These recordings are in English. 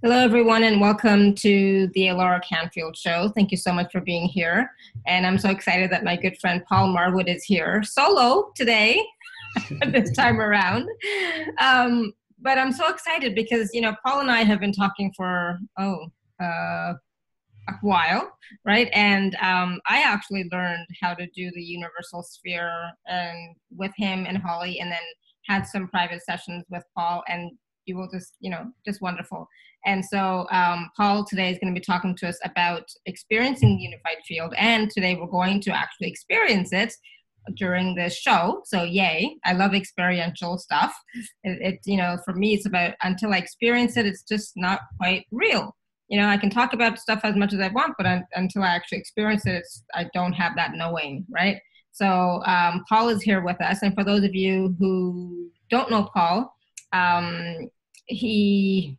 Hello, everyone, and welcome to the Laura Canfield Show. Thank you so much for being here. And I'm so excited that my good friend Paul Marwood is here solo today, this time around. But I'm so excited because, Paul and I have been talking for, a while, right? And I actually learned how to do the universal sphere and with him and Holly, and then had some private sessions with Paul, and you will just wonderful. And so Paul today is going to be talking to us about experiencing the unified field, and today we're going to actually experience it during this show. So yay, I love experiential stuff. For me, it's about until I experience it, it's just not quite real. I can talk about stuff as much as I want, but until I actually experience it, I don't have that knowing, right? So Paul is here with us. And for those of you who don't know Paul, he,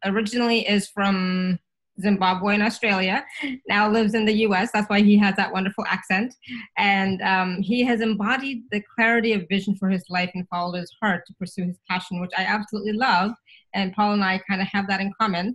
originally is from Zimbabwe in Australia, now lives in the US. That's why he has that wonderful accent. And he has embodied the clarity of vision for his life and followed his heart to pursue his passion, which I absolutely love. And Paul and I kind of have that in common.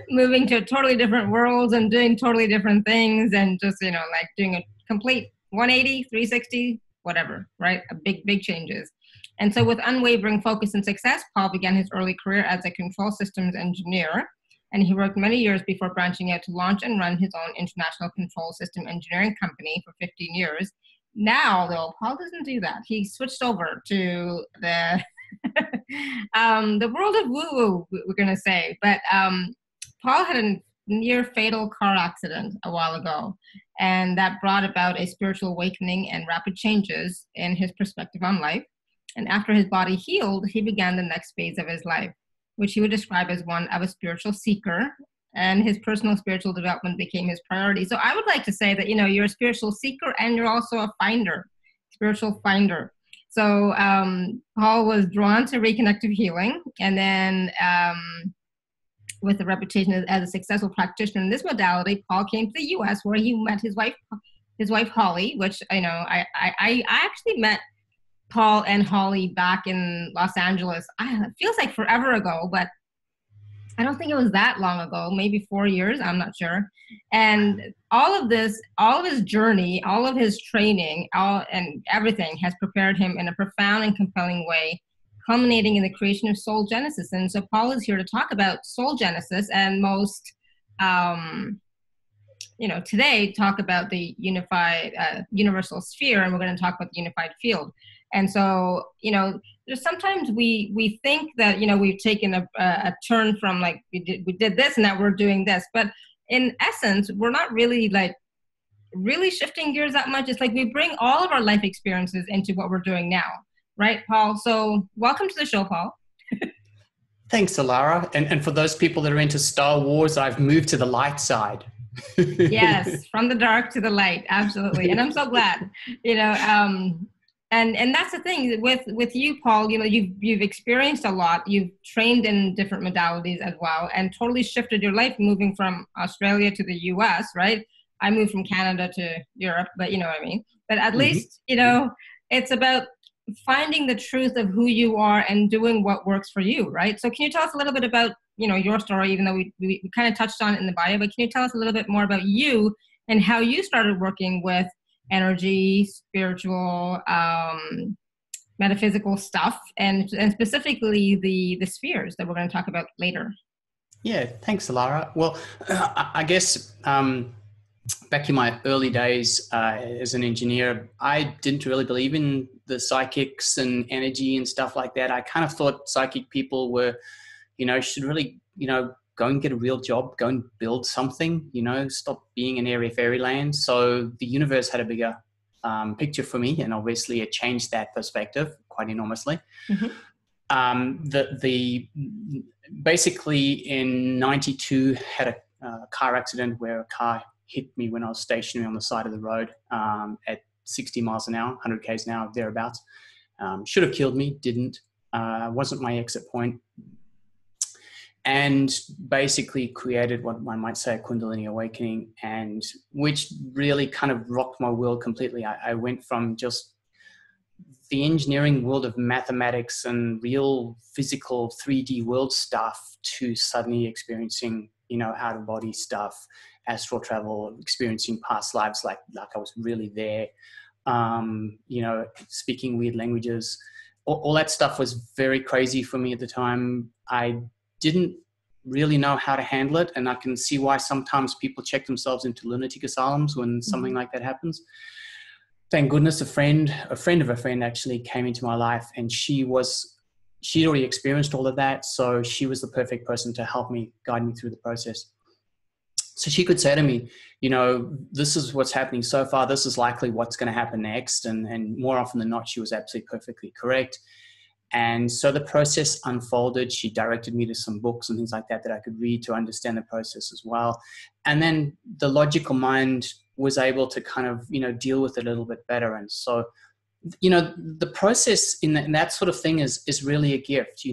Moving to totally different worlds and doing totally different things, and just like doing a complete 180, 360, whatever, right? A big changes. And so with unwavering focus and success, Paul began his early career as a control systems engineer, and he worked many years before branching out to launch and run his own international control system engineering company for 15 years. Now, though, Paul doesn't do that. He switched over to the the world of woo-woo, we're going to say. But Paul had a near fatal car accident a while ago, and that brought about a spiritual awakening and rapid changes in his perspective on life. And after his body healed, he began the next phase of his life, which he would describe as one of a spiritual seeker, and his personal spiritual development became his priority. So I would like to say that, you're a spiritual seeker and you're also a finder, spiritual finder. So Paul was drawn to reconnective healing, and then with a reputation as a successful practitioner in this modality, Paul came to the U.S. where he met his wife Holly, which I actually met Paul and Holly back in Los Angeles. It feels like forever ago, but I don't think it was that long ago, maybe 4 years, I'm not sure. And all of his journey, all of his training, and everything has prepared him in a profound and compelling way, culminating in the creation of Soul Genesis. And so Paul is here to talk about Soul Genesis, and most, today talk about the unified, universal sphere, and we're going to talk about the unified field. And so, there's sometimes we think that, we've taken a turn from like, we did this and that we're doing this. But in essence, we're not really shifting gears that much. It's like we bring all of our life experiences into what we're doing now. Right, Paul? So welcome to the show, Paul. Thanks, Alara. And for those people that are into Star Wars, I've moved to the light side. Yes, from the dark to the light. Absolutely. And I'm so glad, and that's the thing with you, Paul, you've experienced a lot. You've trained in different modalities as well, and totally shifted your life moving from Australia to the US, right? I moved from Canada to Europe, but you know what I mean? But at least, it's about finding the truth of who you are and doing what works for you, right? So can you tell us a little bit about, your story, even though we kind of touched on it in the bio, but can you tell us a little bit more about you and how you started working with energy, spiritual, metaphysical stuff, and specifically the spheres that we're going to talk about later? Yeah, thanks, Alara. Well, I guess back in my early days as an engineer, I didn't really believe in the psychics and energy and stuff like that. I kind of thought psychic people were, should really, go and get a real job, go and build something, stop being in airy fairyland. So the universe had a bigger picture for me, and obviously it changed that perspective quite enormously. Mm-hmm. Basically in 92, had a car accident where a car hit me when I was stationary on the side of the road at 60 miles an hour, 100 k's an hour, thereabouts. Should have killed me, didn't. Wasn't my exit point. And basically created what one might say a Kundalini awakening, and which really kind of rocked my world completely. I went from just the engineering world of mathematics and real physical 3D world stuff to suddenly experiencing, out of body stuff, astral travel, experiencing past lives like I was really there, speaking weird languages. All that stuff was very crazy for me at the time. I didn't really know how to handle it, and I can see why sometimes people check themselves into lunatic asylums when something like that happens. Thank goodness a friend of a friend actually came into my life, and she'd already experienced all of that, so she was the perfect person to help me, guide me through the process. So she could say to me, this is what's happening so far, this is likely what's going to happen next, and more often than not, she was absolutely perfectly correct. And so the process unfolded. She directed me to some books and things like that I could read to understand the process as well. And then the logical mind was able to kind of, deal with it a little bit better. And so, the process in that sort of thing is really a gift,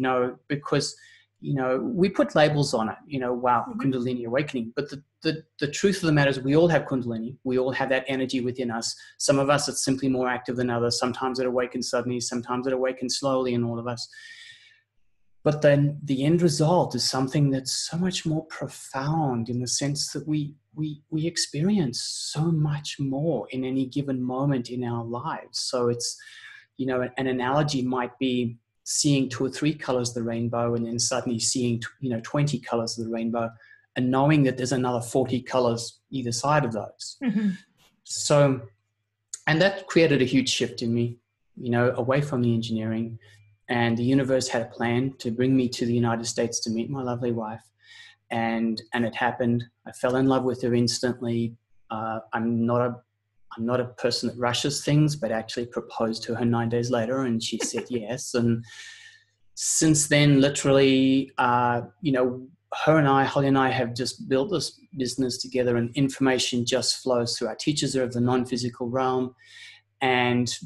because, we put labels on it, wow, Kundalini awakening. But the truth of the matter is we all have Kundalini. We all have that energy within us. Some of us, it's simply more active than others. Sometimes it awakens suddenly. Sometimes it awakens slowly in all of us. But then the end result is something that's so much more profound in the sense that we experience so much more in any given moment in our lives. So it's, an analogy might be seeing 2 or 3 colors of the rainbow and then suddenly seeing, 20 colors of the rainbow and knowing that there's another 40 colors either side of those. Mm-hmm. So, and that created a huge shift in me, away from the engineering. And the universe had a plan to bring me to the United States to meet my lovely wife. And it happened. I fell in love with her instantly. I'm not a person that rushes things, but actually proposed to her 9 days later, and she said yes. And since then, literally, Holly and I have just built this business together, and information just flows through. Our teachers are of the non-physical realm, and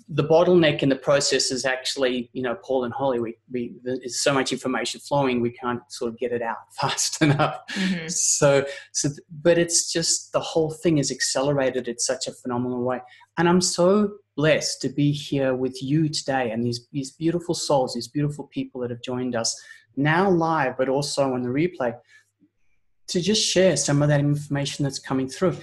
the bottleneck in the process is actually, Paul and Holly, there's so much information flowing, we can't sort of get it out fast enough. Mm-hmm. So, but it's just the whole thing is accelerated in such a phenomenal way. And I'm so blessed to be here with you today and these beautiful souls, these beautiful people that have joined us now live, but also on the replay, to just share some of that information that's coming through.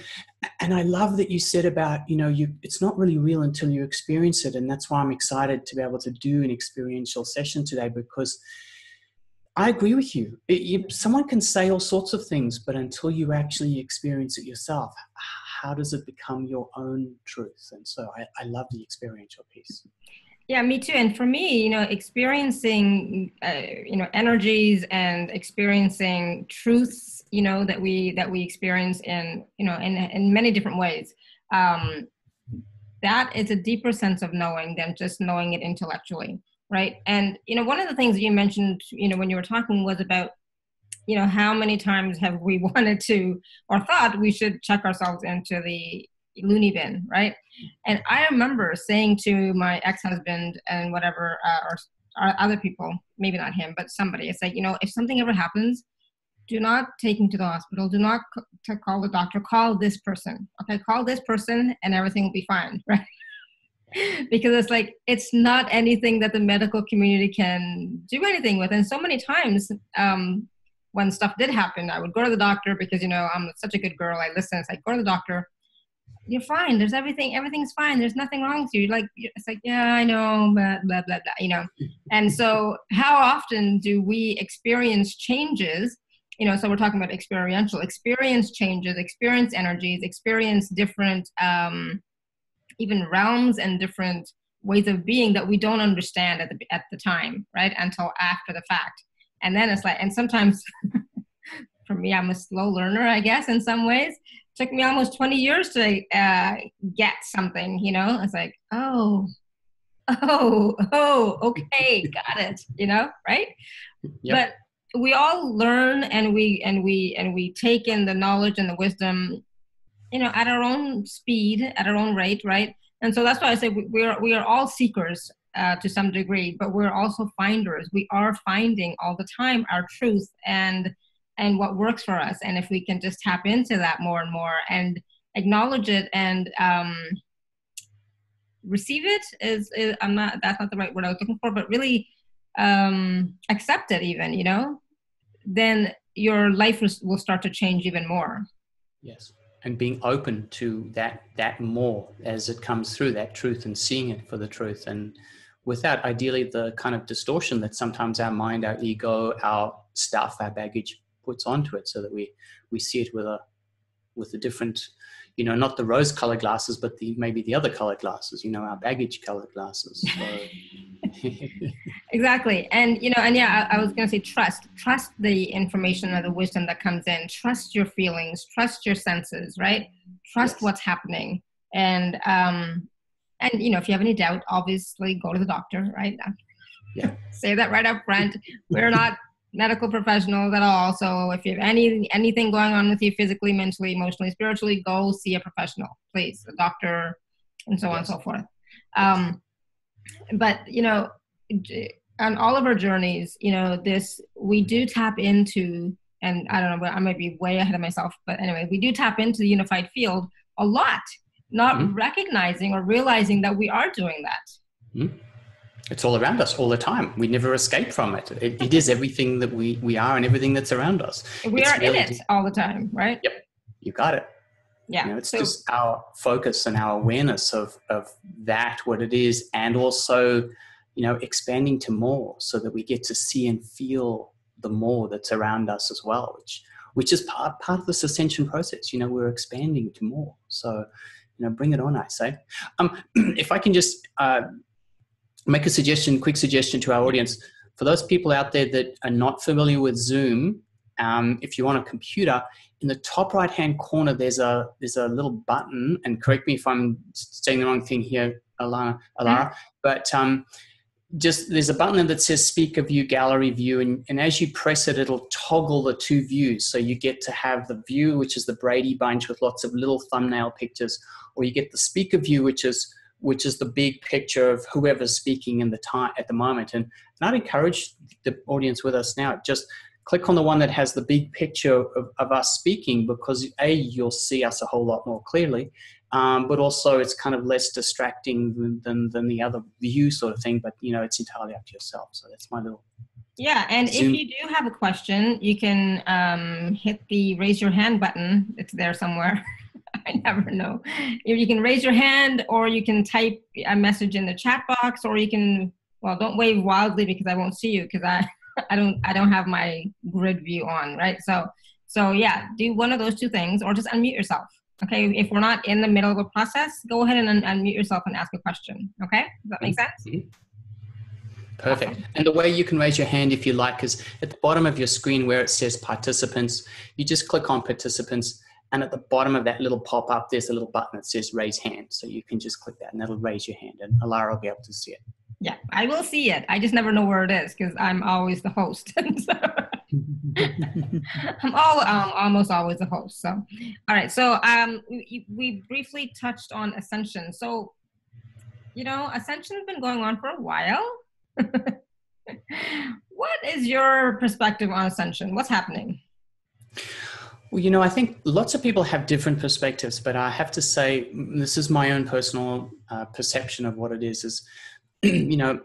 And I love that you said about, it's not really real until you experience it. And that's why I'm excited to be able to do an experiential session today, because I agree with you. Someone can say all sorts of things, but until you actually experience it yourself, how does it become your own truth? And so I love the experiential piece. Yeah, me too. And for me, experiencing, energies and experiencing truths, that we experience in many different ways. That is a deeper sense of knowing than just knowing it intellectually, right? And, one of the things that you mentioned, when you were talking was about, how many times have we wanted to or thought we should check ourselves into the loony bin, right? And I remember saying to my ex-husband and whatever, or other people, maybe not him, but somebody, it's like, if something ever happens, do not take me to the hospital. Do not call the doctor. Call this person. Okay, call this person and everything will be fine, right? Because it's like, it's not anything that the medical community can do anything with. And so many times when stuff did happen, I would go to the doctor because, I'm such a good girl. I listen. It's like, go to the doctor. You're fine. There's everything's fine. There's nothing wrong with you. It's like, yeah, I know, blah, blah, blah, blah, And so how often do we experience changes? So we're talking about experience changes, experience energies, experience different, even realms and different ways of being that we don't understand at the time, right? Until after the fact. And then it's like, and sometimes for me, I'm a slow learner, I guess, in some ways. It took me almost 20 years to get something, It's like, oh, okay, got it, right? Yep. But we all learn and we take in the knowledge and the wisdom, at our own speed, at our own rate, right? And so that's why I say we are all seekers to some degree, but we're also finders. We are finding all the time our truth and what works for us. And if we can just tap into that more and more and acknowledge it and receive it is I'm not, that's not the right word I was looking for, but really accept it even, you know, then your life will start to change even more. Yes. And being open to that more as it comes through, that truth, and seeing it for the truth, and without ideally the kind of distortion that sometimes our mind, our ego, our stuff, our baggage puts onto it, so that we see it with a different, you know, not the rose colored glasses, but maybe the other colored glasses, you know, our baggage colored glasses. So. Exactly. And, you know, and yeah, I was going to say trust the information or the wisdom that comes in, trust your feelings, trust your senses, right? Trust Yes. what's happening. And, you know, if you have any doubt, obviously go to the doctor, right? Yeah. Say that right up front. We're not medical professionals at all. So if you have anything going on with you physically, mentally, emotionally, spiritually, go see a professional, please, a doctor, and so on and so forth. Yes. But, you know, on all of our journeys, you know, we do tap into, and I don't know, I might be way ahead of myself, but anyway, we do tap into the unified field a lot, not recognizing or realizing that we are doing that. It's all around us all the time. We never escape from it. It is everything that we are and everything that's around us. We It's are in really it all the time, right? Yep, you got it. Yeah. You know, it's just our focus and our awareness of that, what it is, and also, you know, expanding to more, so that we get to see and feel the more that's around us as well, which is part of this ascension process. You know, we're expanding to more. So, you know, bring it on, I say. If I can just make a quick suggestion to our audience. For those people out there that are not familiar with Zoom, if you're on a computer, in the top right-hand corner, there's a little button, and correct me if I'm saying the wrong thing here, Alara, but just there's a button that says speaker view, gallery view, and as you press it, it'll toggle the two views. So you get to have the view, which is the Brady Bunch with lots of little thumbnail pictures, or you get the speaker view, which is the big picture of whoever's speaking in the time at the moment. And I'd encourage the audience with us now, just click on the one that has the big picture of us speaking, because you'll see us a whole lot more clearly, but also it's kind of less distracting than the other view sort of thing. But, you know, it's entirely up to yourself. So that's my little... Yeah, and Zoom. If you do have a question, you can hit the raise your hand button. It's there somewhere. I never know. You can raise your hand, or you can type a message in the chat box, or you can, well, don't wave wildly because I won't see you, because I don't have my grid view on, right? So yeah, do one of those two things, or just unmute yourself. Okay, if we're not in the middle of a process, go ahead and unmute yourself and ask a question. Okay, does that make sense? Mm-hmm. Perfect. Awesome. And the way you can raise your hand, if you like, is at the bottom of your screen where it says participants. You just click on participants, and at the bottom of that little pop-up, there's a little button that says raise hand. So you can just click that and that'll raise your hand, and Alara will be able to see it. Yeah, I will see it. I just never know where it is because I'm always the host. I'm almost always the host. So, all right. So we briefly touched on ascension. So, you know, ascension's been going on for a while. What is your perspective on ascension? What's happening? Well, you know, I think lots of people have different perspectives, but I have to say, this is my own personal perception of what it is, you know,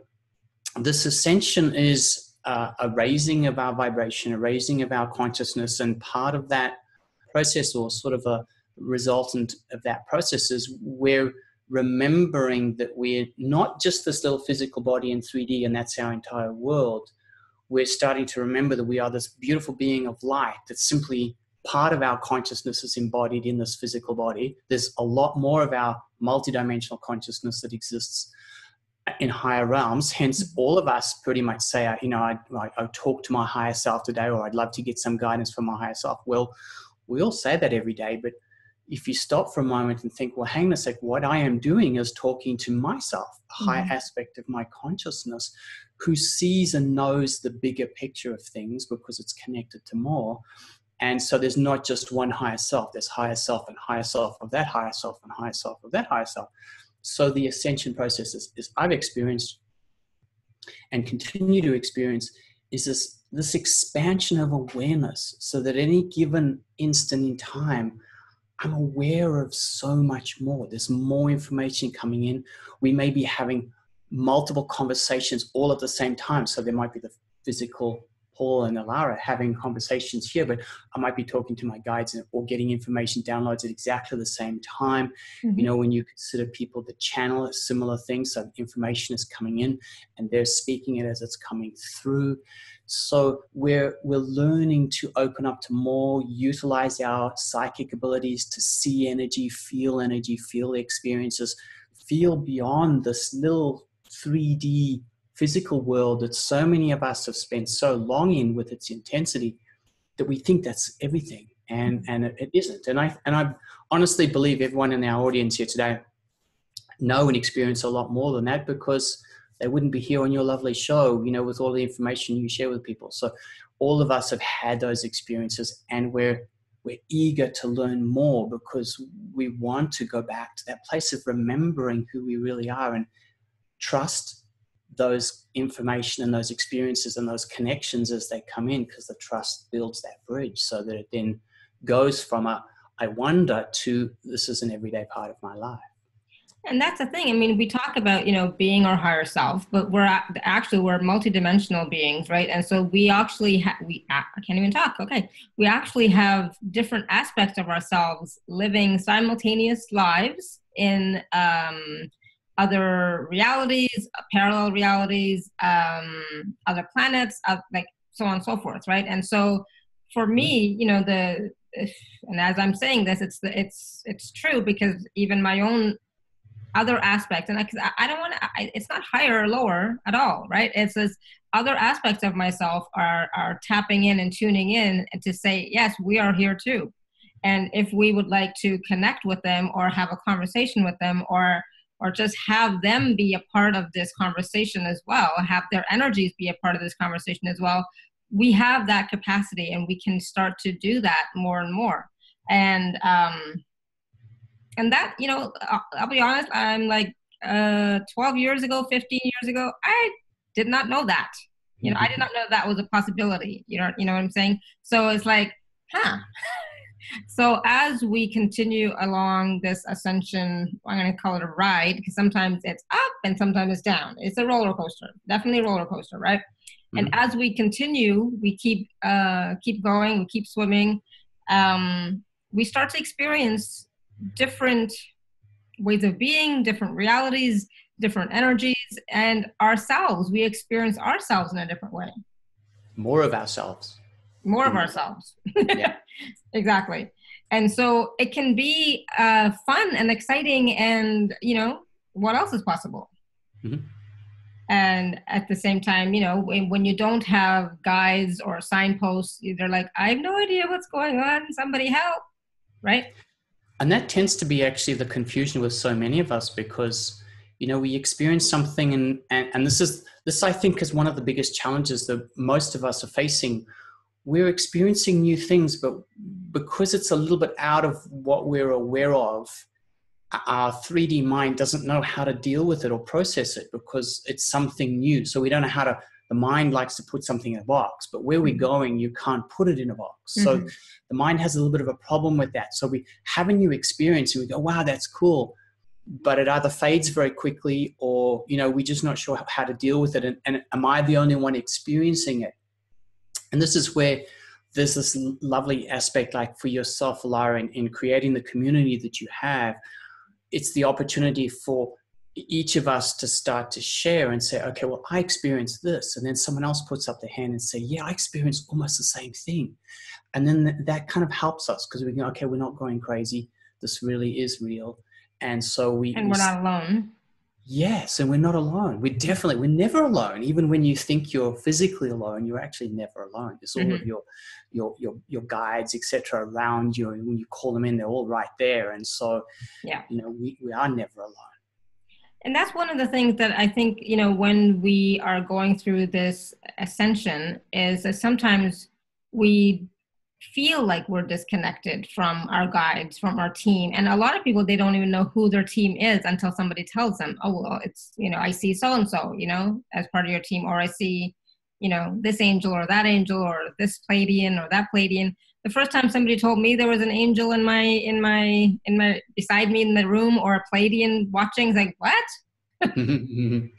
this ascension is a raising of our vibration, a raising of our consciousness, and part of that process, or sort of a resultant of that process, is we're remembering that we're not just this little physical body in 3D and that's our entire world. We're starting to remember that we are this beautiful being of light that's simply part of our consciousness is embodied in this physical body. There's a lot more of our multidimensional consciousness that exists in higher realms. Hence, all of us pretty much say, you know, I talk to my higher self today, or I'd love to get some guidance from my higher self. Well, we all say that every day, but if you stop for a moment and think, well, hang on a sec, what I am doing is talking to myself, a higher aspect of my consciousness, who sees and knows the bigger picture of things because it's connected to more. And so there's not just one higher self, there's higher self and higher self of that higher self and higher self of that higher self. So the ascension process is I've experienced and continue to experience is this expansion of awareness, so that any given instant in time, I'm aware of so much more. There's more information coming in. We may be having multiple conversations all at the same time. So there might be the physical Paul and Alara having conversations here, but I might be talking to my guides or getting information downloads at exactly the same time. Mm-hmm. You know, when you consider people that channel similar things, so information is coming in and they're speaking it as it's coming through. So we're learning to open up to more, utilize our psychic abilities to see energy, feel experiences, feel beyond this little 3D physical world that so many of us have spent so long in with its intensity that we think that's everything, and it isn't. And I honestly believe everyone in our audience here today know and experience a lot more than that, because they wouldn't be here on your lovely show, you know, with all the information you share with people. So all of us have had those experiences, and we're eager to learn more because we want to go back to that place of remembering who we really are and trust those information and those experiences and those connections as they come in, because the trust builds that bridge so that it then goes from I wonder to this is an everyday part of my life. And that's the thing. I mean, we talk about, you know, being our higher self, but we're multidimensional beings, right? And so we actually I can't even talk. Okay. We actually have different aspects of ourselves living simultaneous lives in other realities, parallel realities, other planets, like so on and so forth, right? And so for me, you know, and as I'm saying this, it's true, because even my own other aspects, and I don't want to, it's not higher or lower at all, right? It's this other aspects of myself are tapping in and tuning in and to say, yes, we are here too. And if we would like to connect with them or have a conversation with them, or just have them be a part of this conversation as well, have their energies be a part of this conversation as well, we have that capacity, and we can start to do that more and more. And that, you know, I'll be honest, I'm like 12 years ago, 15 years ago, I did not know that. You know, I did not know that was a possibility. You know what I'm saying? So it's like, So as we continue along this ascension, I'm going to call it a ride, because sometimes it's up and sometimes it's down. It's a roller coaster, definitely a roller coaster, right? Mm-hmm. And as we continue, we keep going, we keep swimming. We start to experience different ways of being, different realities, different energies, and ourselves. We experience ourselves in a different way. More of ourselves. More of ourselves. Yeah. Exactly. And so it can be fun and exciting, and, you know, what else is possible? Mm-hmm. And at the same time, you know, when you don't have guides or signposts, they're like, I have no idea what's going on. Somebody help, right? And that tends to be actually the confusion with so many of us, because, you know, we experience something, and this I think is one of the biggest challenges that most of us are facing. We're experiencing new things, but because it's a little bit out of what we're aware of, our 3D mind doesn't know how to deal with it or process it, because it's something new. So we don't know how to, the mind likes to put something in a box, but where we're going, you can't put it in a box. Mm-hmm. So the mind has a little bit of a problem with that. So we have a new experience and we go, wow, that's cool. But it either fades very quickly, or, you know, we're just not sure how to deal with it. And am I the only one experiencing it? And this is where there's this lovely aspect, like for yourself, Lara, in creating the community that you have. It's the opportunity for each of us to start to share and say, okay, well, I experienced this. And then someone else puts up their hand and say, yeah, I experienced almost the same thing. And then that kind of helps us, because we go, okay, we're not going crazy. This really is real. And so we're not alone. Yes, and we're not alone. We're never alone. Even when you think you're physically alone, you're actually never alone. There's all of your guides, etc., around you, and when you call them in, they're all right there. And so, you know, we are never alone. And that's one of the things that I think, you know, when we are going through this ascension, is that sometimes we feel like we're disconnected from our guides, from our team. And a lot of people, they don't even know who their team is until somebody tells them, oh, well, it's, you know, I see so-and-so, you know, as part of your team, or I see, you know, this angel or that angel or this Pleiadian or that Pleiadian. the first time somebody told me there was an angel in my beside me in the room, or a Pleiadian watching, it's like, what?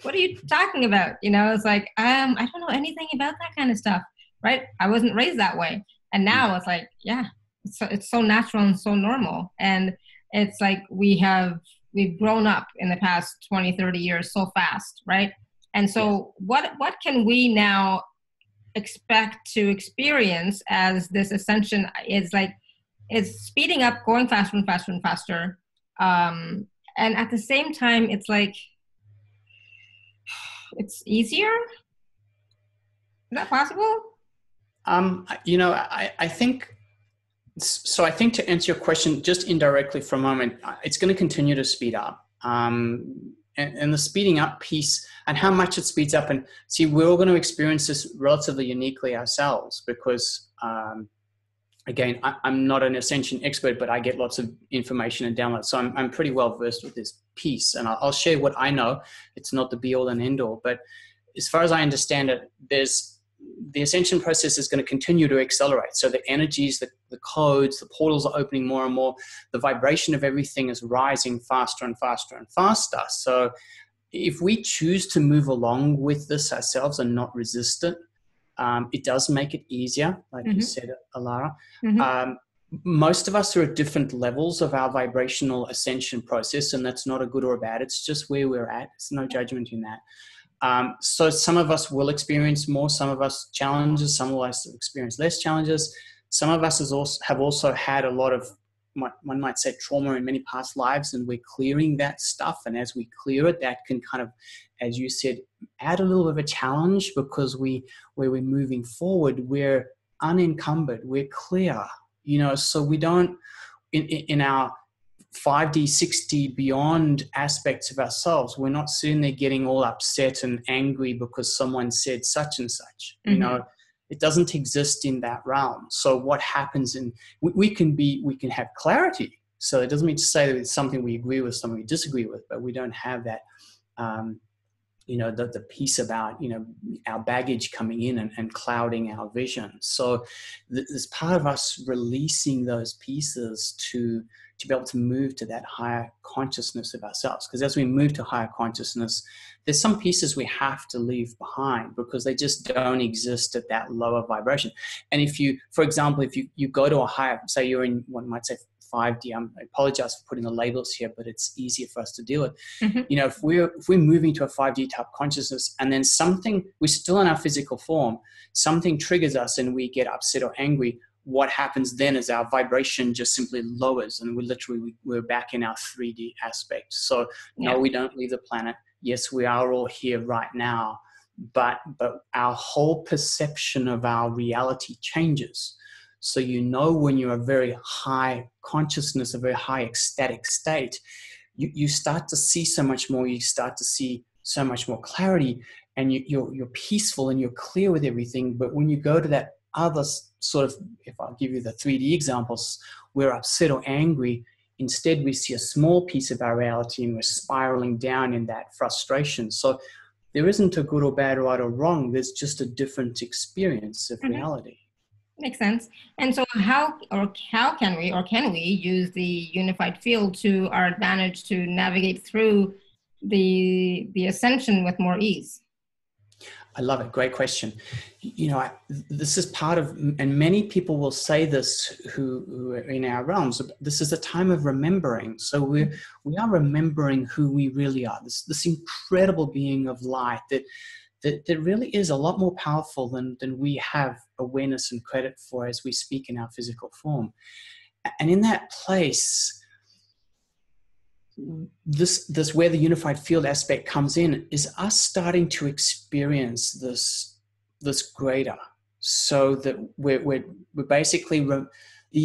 What are you talking about? It's like, I don't know anything about that kind of stuff, right? I wasn't raised that way. And now it's like, yeah, it's so natural and so normal. And it's like we've grown up in the past 20, 30 years so fast, right? And so what can we now expect to experience as this ascension is like, it's speeding up, going faster and faster and faster. And at the same time, it's like, it's easier. Is that possible? I think so. I think to answer your question just indirectly for a moment, it's going to continue to speed up. And the speeding up piece and how much it speeds up. And see, we're all going to experience this relatively uniquely ourselves because, again, I'm not an ascension expert, but I get lots of information and downloads. So I'm pretty well versed with this piece, and I'll share what I know. It's not the be all and end all, but as far as I understand it, the ascension process is going to continue to accelerate. So the energies, the codes, the portals are opening more and more. The vibration of everything is rising faster and faster and faster. So if we choose to move along with this ourselves and not resist it, it does make it easier, like you said, Alara. Most of us are at different levels of our vibrational ascension process, and that's not a good or a bad. It's just where we're at. There's no judgment in that. So some of us will experience more, some of us challenges, some of us experience less challenges. Some of us have also had a lot of, one might say, trauma in many past lives, and we're clearing that stuff. And as we clear it, that can kind of, as you said, add a little bit of a challenge, because where we're moving forward, we're unencumbered, we're clear, so we don't, in our 5D, 6D beyond aspects of ourselves, we're not sitting there getting all upset and angry because someone said such and such. It doesn't exist in that realm. So what happens we can have clarity. So it doesn't mean to say that it's something we agree with, something we disagree with, but we don't have that, the piece about, our baggage coming in and clouding our vision. So there's part of us releasing those pieces to be able to move to that higher consciousness of ourselves. Because as we move to higher consciousness, there's some pieces we have to leave behind because they just don't exist at that lower vibration. And if you, for example, if you go to a higher, say you're in, one might say 5D, I apologize for putting the labels here, but it's easier for us to deal with. If we're moving to a 5D type consciousness, and then we're still in our physical form, something triggers us and we get upset or angry, what happens then is our vibration just simply lowers, and we're back in our 3D aspect. So no, we don't leave the planet. Yes, we are all here right now, but our whole perception of our reality changes. So when you're a very high consciousness, a very high ecstatic state, you start to see so much more. You start to see so much more clarity, and you're peaceful and you're clear with everything. But when you go to that other sort of, if I'll give you the 3D examples, we're upset or angry, instead we see a small piece of our reality and we're spiraling down in that frustration. So there isn't a good or bad, right or wrong. There's just a different experience of reality. Makes sense. And so how can we use the unified field to our advantage to navigate through the ascension with more ease? I love it. Great question. This is part of, and many people will say this who are in our realms, this is a time of remembering. So we are remembering who we really are, this incredible being of light that really is a lot more powerful than we have awareness and credit for as we speak in our physical form. And in that place, this where the unified field aspect comes in is us starting to experience this greater, so that we're basically the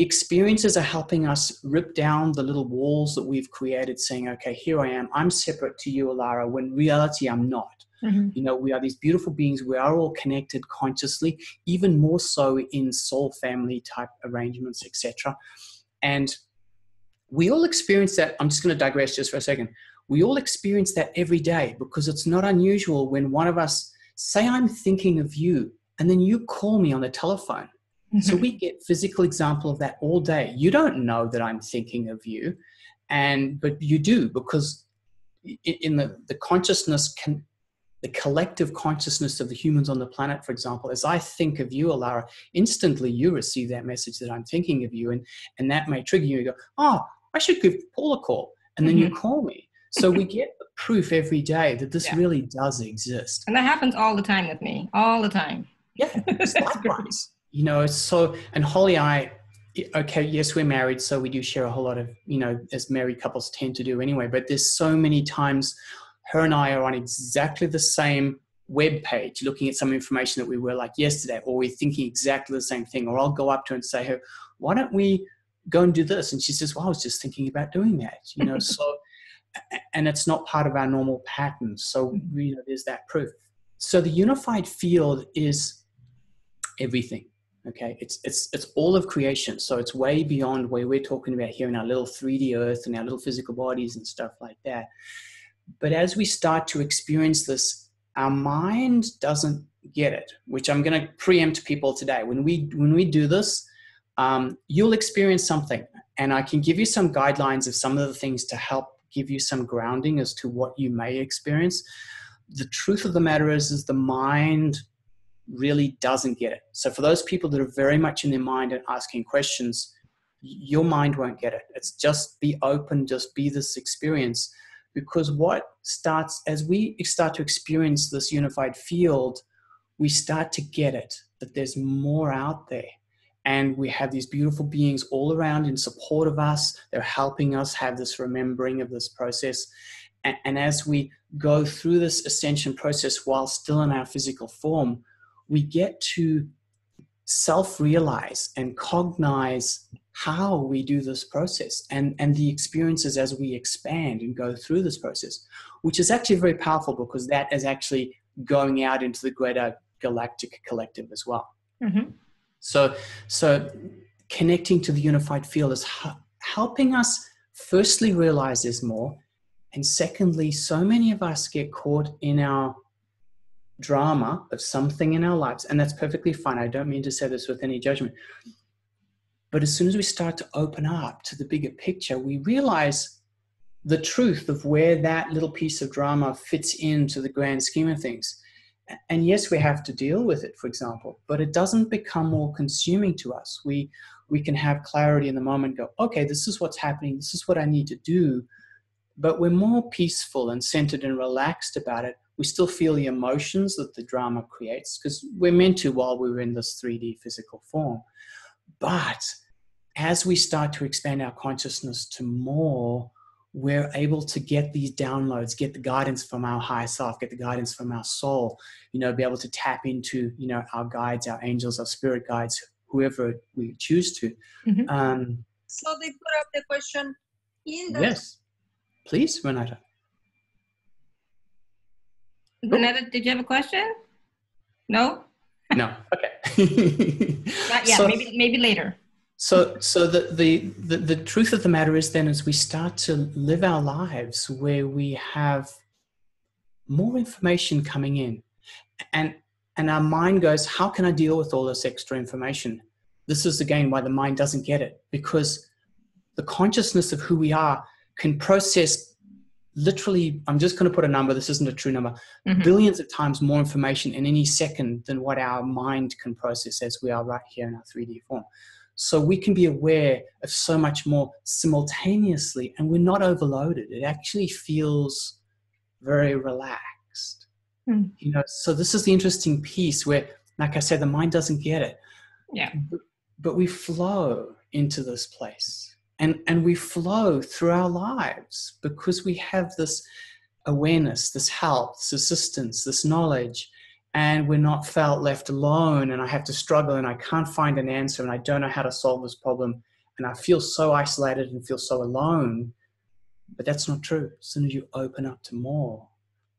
experiences are helping us rip down the little walls that we've created, saying, okay, here I am, I'm separate to you, Alara, when in reality I'm not. We are these beautiful beings. We are all connected consciously, even more so in soul family type arrangements, etc. And we all experience that. I'm just going to digress just for a second. We all experience that every day, because it's not unusual when one of us, say I'm thinking of you, and then you call me on the telephone. So we get physical example of that all day. You don't know that I'm thinking of you, but you do, because in the consciousness, the collective consciousness of the humans on the planet, for example, as I think of you, Alara, instantly you receive that message that I'm thinking of you, and that may trigger you. You go, oh, I should give Paul a call, and then you call me. So we get the proof every day that this really does exist. And that happens all the time with me, all the time. Yeah, it's likewise. You know, so, and Holly and I, okay, yes, we're married, so we do share a whole lot of, you know, as married couples tend to do anyway, but there's so many times her and I are on exactly the same web page looking at some information that we were like yesterday, or we're thinking exactly the same thing, or I'll go up to her and say, hey, why don't we go and do this? And she says, well, I was just thinking about doing that, you know, so, and it's not part of our normal pattern. So, you know, there's that proof. So the unified field is everything. Okay, it's all of creation. So it's way beyond where we're talking about here in our little 3D earth and our little physical bodies and stuff like that. But as we start to experience this, our mind doesn't get it, which I'm going to preempt people today. When we do this, you'll experience something, and I can give you some guidelines of some of the things to help give you some grounding as to what you may experience. The truth of the matter is the mind really doesn't get it. So for those people that are very much in their mind and asking questions, your mind won't get it. It's just be open, just be this experience. Because what starts, as we start to experience this unified field, we start to get it, that there's more out there. And we have these beautiful beings all around in support of us. They're helping us have this remembering of this process. And as we go through this ascension process while still in our physical form, we get to self-realize and cognize how we do this process and the experiences as we expand and go through this process, which is actually very powerful because that is actually going out into the greater galactic collective as well. Mm-hmm. So connecting to the unified field is helping us firstly realize there's more, and secondly, so many of us get caught in our drama of something in our lives, and that's perfectly fine. I don't mean to say this with any judgment. But as soon as we start to open up to the bigger picture, we realize the truth of where that little piece of drama fits into the grand scheme of things. And yes, we have to deal with it, for example, but it doesn't become all consuming to us. We can have clarity in the moment, go, okay, this is what's happening. This is what I need to do. But we're more peaceful and centered and relaxed about it. We still feel the emotions that the drama creates because we're meant to while we're in this 3D physical form. But as we start to expand our consciousness to more, we're able to get these downloads, get the guidance from our higher self, get the guidance from our soul, you know, be able to tap into, you know, our guides, our angels, our spirit guides, whoever we choose to. Mm-hmm. So they put up the question in the... Yes, please, Renata. Renata, did you have a question? No? No. Okay. Not yet. So, maybe later. So the truth of the matter is then, as we start to live our lives where we have more information coming in, and our mind goes, how can I deal with all this extra information? This is again why the mind doesn't get it, because the consciousness of who we are can process literally, I'm just going to put a number, this isn't a true number, billions of times more information in any second than what our mind can process as we are right here in our 3D form. So we can be aware of so much more simultaneously, and we're not overloaded. It actually feels very relaxed. You know, so this is the interesting piece where, like I said, the mind doesn't get it. Yeah. But we flow into this place. And we flow through our lives because we have this awareness, this help, this assistance, this knowledge, and we're not felt left alone and I have to struggle and I can't find an answer and I don't know how to solve this problem and I feel so isolated and feel so alone. But that's not true. As soon as you open up to more,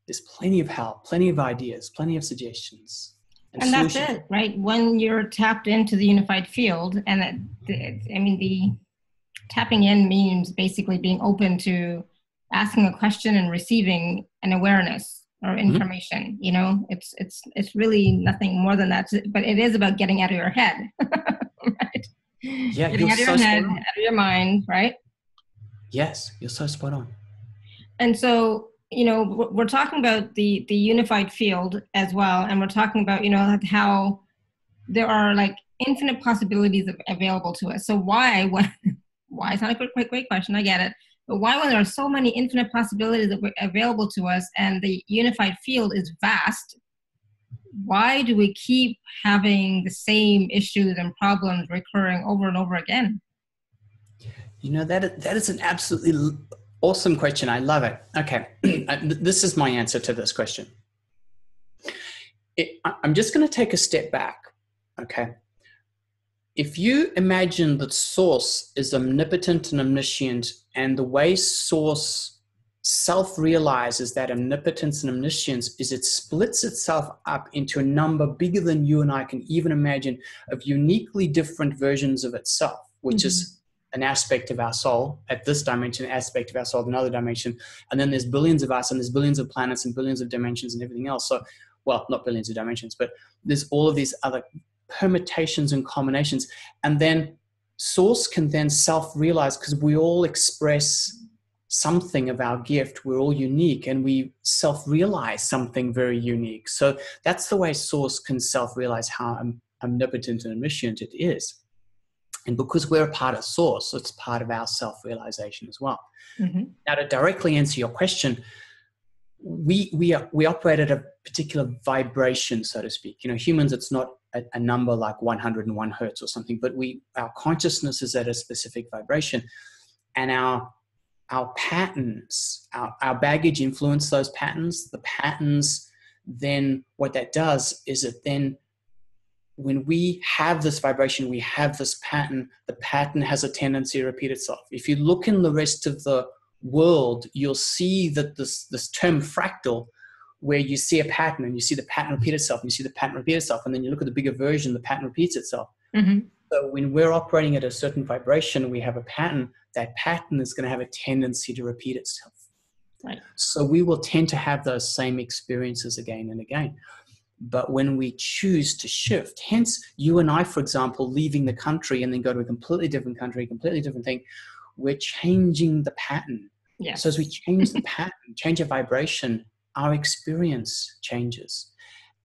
there's plenty of help, plenty of ideas, plenty of suggestions. And that's it, right? When you're tapped into the unified field, and the tapping in means basically being open to asking a question and receiving an awareness or information. Mm-hmm. You know, it's really nothing more than that. But it is about getting out of your head. Yeah, Getting you're out of so your head, spot on. out of your mind, right? Yes, you're so spot on. And so, we're talking about the unified field as well, and we're talking about, how there are like infinite possibilities available to us. So why? Why? It's not a great question. I get it. But why, when there are so many infinite possibilities available to us, and the unified field is vast, why do we keep having the same issues and problems recurring over and over again? That is an absolutely awesome question. I love it. Okay, this is my answer to this question. I'm just going to take a step back. Okay. If you imagine that Source is omnipotent and omniscient, and the way Source self-realizes that omnipotence and omniscience is it splits itself up into a number bigger than you and I can even imagine, of uniquely different versions of itself, which is an aspect of our soul at this dimension, an aspect of our soul, another dimension. And then there's billions of us, and there's billions of planets and billions of dimensions and everything else. So, well, not billions of dimensions, but there's all of these other permutations and combinations. And then Source can then self-realize, because we all express something of our gift. We're all unique, and we self-realize something very unique. So that's the way Source can self-realize how omnipotent and omniscient it is. And because we're a part of Source, it's part of our self-realization as well. Now, to directly answer your question, we operate at a particular vibration, so to speak. Humans, it's not a number like 101 hertz or something, but our consciousness is at a specific vibration, and our patterns, our baggage influence those patterns. The patterns, then what that does is it then, when we have this vibration, we have this pattern, the pattern has a tendency to repeat itself. If you look in the rest of the world, you'll see that this term fractal, where you see a pattern and you see the pattern repeat itself, and you see the pattern repeat itself, and then you look at the bigger version, the pattern repeats itself. So when we're operating at a certain vibration, we have a pattern, that pattern is going to have a tendency to repeat itself. Right. So we will tend to have those same experiences again and again. But when we choose to shift, hence you and I, for example, leaving the country and then go to a completely different country, completely different thing, we're changing the pattern. Yes. So as we change the pattern, change a vibration, our experience changes.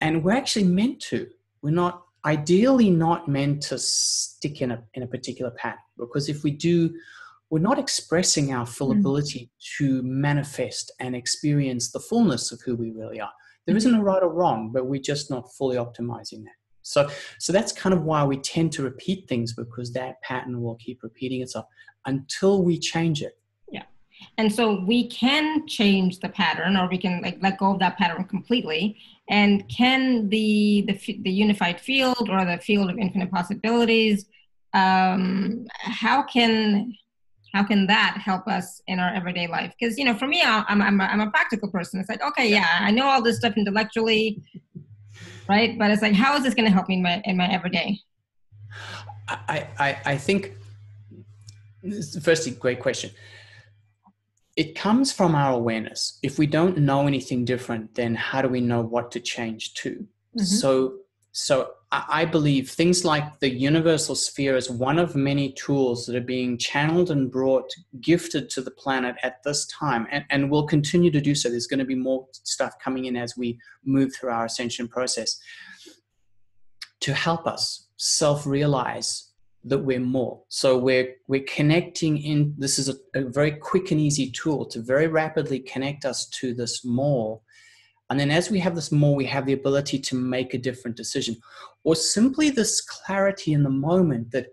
And we're actually meant to. We're not, ideally not meant to stick in a particular pattern, because if we do, we're not expressing our full ability to manifest and experience the fullness of who we really are. There isn't a right or wrong, but we're just not fully optimizing that. So that's kind of why we tend to repeat things, because that pattern will keep repeating itself until we change it. Yeah. And so we can change the pattern, or we can let go of that pattern completely. And can the unified field, or the field of infinite possibilities, how can that help us in our everyday life? Because, for me, I'm a practical person. It's like, okay, yeah, I know all this stuff intellectually, right? But it's like, how is this going to help me in my everyday? I think, firstly, great question. It comes from our awareness. If we don't know anything different, then how do we know what to change to? So I believe things like the universal sphere is one of many tools that are being channeled and gifted to the planet at this time, and will continue to do so. There's going to be more stuff coming in as we move through our ascension process to help us self-realize that we're more. So we're connecting in. This is a very quick and easy tool to very rapidly connect us to this more. And then as we have this more, we have the ability to make a different decision, or simply this clarity in the moment that,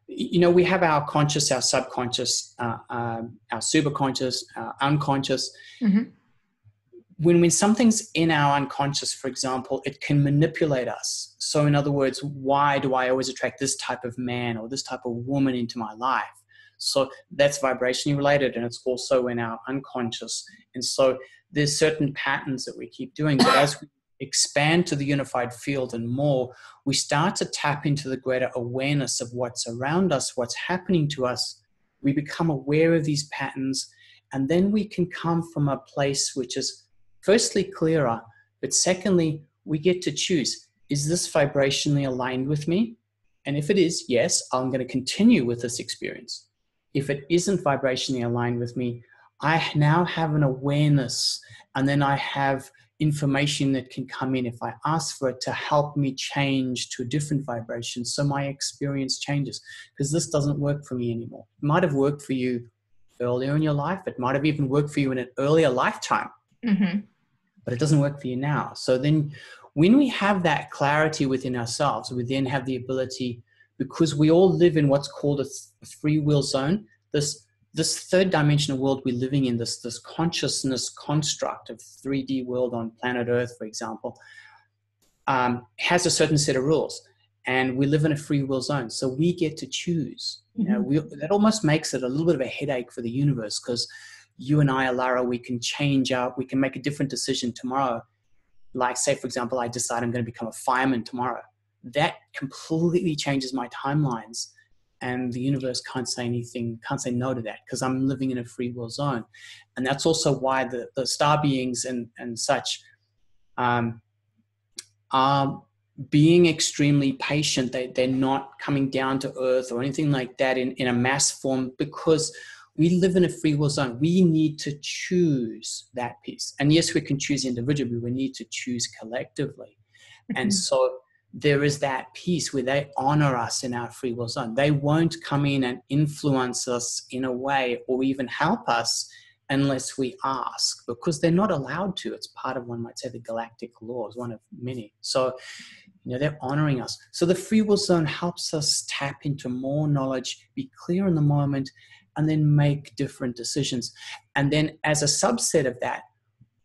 we have our conscious, our subconscious, our superconscious, our unconscious. When something's in our unconscious, for example, it can manipulate us. So in other words, why do I always attract this type of man or this type of woman into my life? So that's vibrationally related, and it's also in our unconscious. And so there's certain patterns that we keep doing. But as we expand to the unified field and more, we start to tap into the greater awareness of what's around us, what's happening to us. We become aware of these patterns, and then we can come from a place which is firstly clearer, but secondly, we get to choose, is this vibrationally aligned with me? And if it is, yes, I'm going to continue with this experience. If it isn't vibrationally aligned with me, I now have an awareness, and then I have information that can come in if I ask for it to help me change to a different vibration. So my experience changes, because this doesn't work for me anymore. It might have worked for you earlier in your life. It might have even worked for you in an earlier lifetime, but it doesn't work for you now. So then when we have that clarity within ourselves, we then have the ability, because we all live in what's called a free will zone, this third dimensional world we're living in, this consciousness construct of 3D world on planet Earth, for example, has a certain set of rules, and we live in a free will zone. So we get to choose. That almost makes it a little bit of a headache for the universe, because you and I, Alara, we can we can make a different decision tomorrow. Like, say, for example, I decide I'm going to become a fireman tomorrow. That completely changes my timelines. And the universe can't say no to that, because I'm living in a free will zone. And that's also why the star beings and such are being extremely patient. They're not coming down to earth or anything like that in a mass form, because we live in a free will zone. We need to choose that piece. And yes, we can choose individually, we need to choose collectively. And so there is that piece where they honor us in our free will zone. They won't come in and influence us in a way or even help us unless we ask, because they're not allowed to. It's part of, one might say, the galactic laws, one of many. So, they're honoring us. So the free will zone helps us tap into more knowledge, be clear in the moment, and then make different decisions. And then as a subset of that,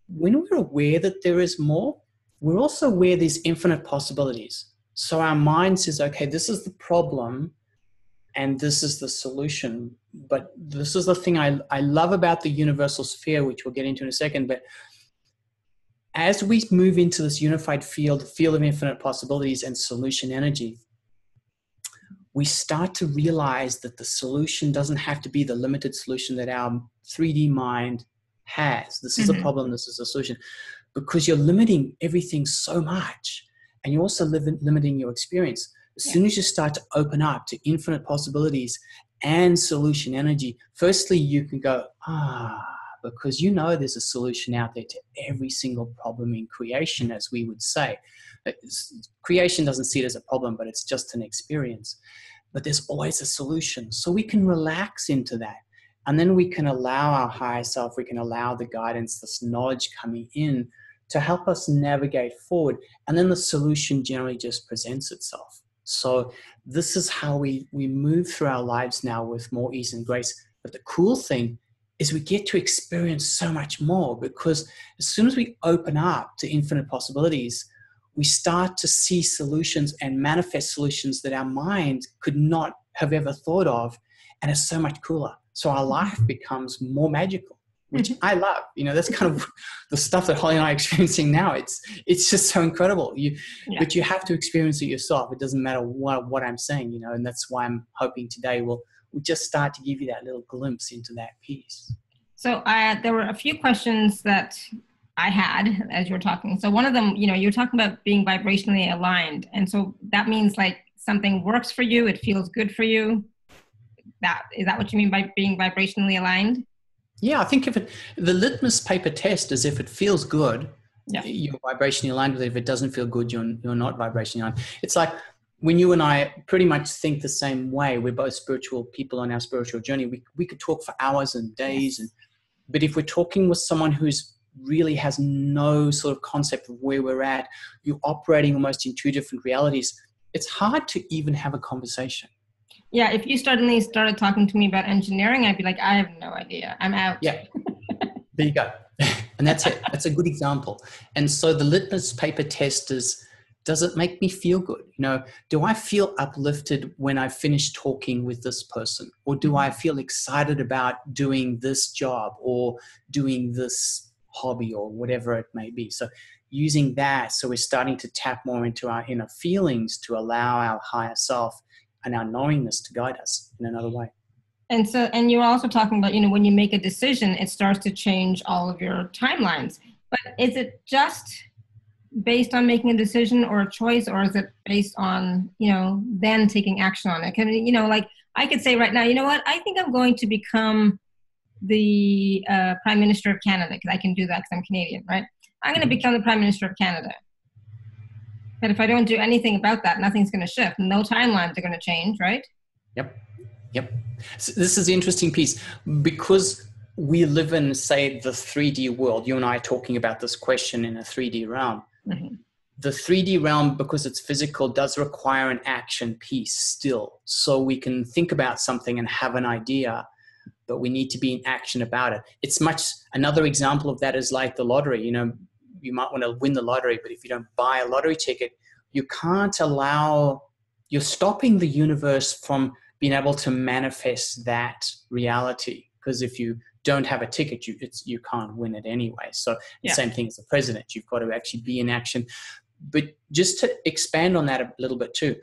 when we're aware that there is more, we're also aware there's infinite possibilities. So our mind says, okay, this is the problem and this is the solution. But this is the thing I love about the universal sphere, which we'll get into in a second. But as we move into this unified field of infinite possibilities and solution energy, we start to realize that the solution doesn't have to be the limited solution that our 3D mind has. This is a problem, this is a solution. Because you're limiting everything so much, and you're also limiting your experience. As soon as you start to open up to infinite possibilities and solution energy, firstly, you can go, because there's a solution out there to every single problem in creation, as we would say. Creation doesn't see it as a problem, but it's just an experience. But there's always a solution. So we can relax into that. And then we can allow our higher self, we can allow the guidance, this knowledge coming in to help us navigate forward. And then the solution generally just presents itself. So this is how we move through our lives now with more ease and grace. But the cool thing is we get to experience so much more, because as soon as we open up to infinite possibilities, we start to see solutions and manifest solutions that our mind could not have ever thought of. And it's so much cooler. So our life becomes more magical, which I love. That's kind of the stuff that Holly and I are experiencing now. It's just so incredible. But you have to experience it yourself. It doesn't matter what I'm saying, and that's why I'm hoping today we'll just start to give you that little glimpse into that piece. So there were a few questions that I had as you were talking. So one of them, you're talking about being vibrationally aligned. And so that means like something works for you, it feels good for you. Is that what you mean by being vibrationally aligned? Yeah, I think the litmus paper test is if it feels good, you're vibrationally aligned with it. If it doesn't feel good, you're not vibrationally aligned. It's like when you and I pretty much think the same way. We're both spiritual people on our spiritual journey. We could talk for hours and days, but if we're talking with someone who's really has no sort of concept of where we're at, you're operating almost in two different realities. It's hard to even have a conversation. Yeah, if you suddenly started talking to me about engineering, I'd be like, I have no idea. I'm out. Yeah, there you go. And that's it. That's a good example. And so the litmus paper test is, does it make me feel good? Do I feel uplifted when I finish talking with this person? Or do I feel excited about doing this job or doing this hobby or whatever it may be? So using that, so we're starting to tap more into our inner feelings to allow our higher self and our knowingness to guide us in another way. And you're also talking about, when you make a decision, it starts to change all of your timelines. But is it just based on making a decision or a choice, or is it based on, then taking action on it? Like I could say right now, you know what, I think I'm going to become the Prime Minister of Canada, because I can do that because I'm Canadian, right? I'm going to become the Prime Minister of Canada. But if I don't do anything about that, nothing's going to shift. No timelines are going to change, right? Yep. So this is the interesting piece, because we live in, say, the 3D world. You and I are talking about this question in a 3D realm. Mm-hmm. The 3D realm, because it's physical, does require an action piece still. So we can think about something and have an idea, but we need to be in action about it. It's another example of that is like the lottery. You might want to win the lottery, but if you don't buy a lottery ticket, you're stopping the universe from being able to manifest that reality. Because if you don't have a ticket, you can't win it anyway. So the same thing as the president, you've got to actually be in action. But just to expand on that a little bit too,